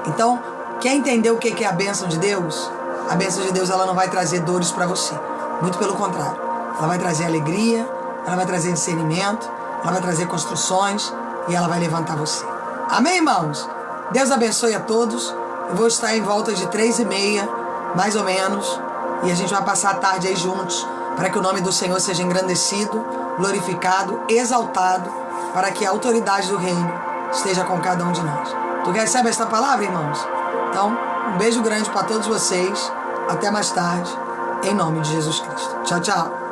Então, quer entender o que é a bênção de Deus? A bênção de Deus, ela não vai trazer dores para você. Muito pelo contrário. Ela vai trazer alegria, ela vai trazer discernimento, ela vai trazer construções e ela vai levantar você. Amém, irmãos? Deus abençoe a todos. Eu vou estar em volta de 3h30, mais ou menos, e a gente vai passar a tarde aí juntos, para que o nome do Senhor seja engrandecido, glorificado, exaltado, para que a autoridade do reino esteja com cada um de nós. Tu recebe esta palavra, irmãos? Então, um beijo grande para todos vocês. Até mais tarde, em nome de Jesus Cristo. Tchau, tchau.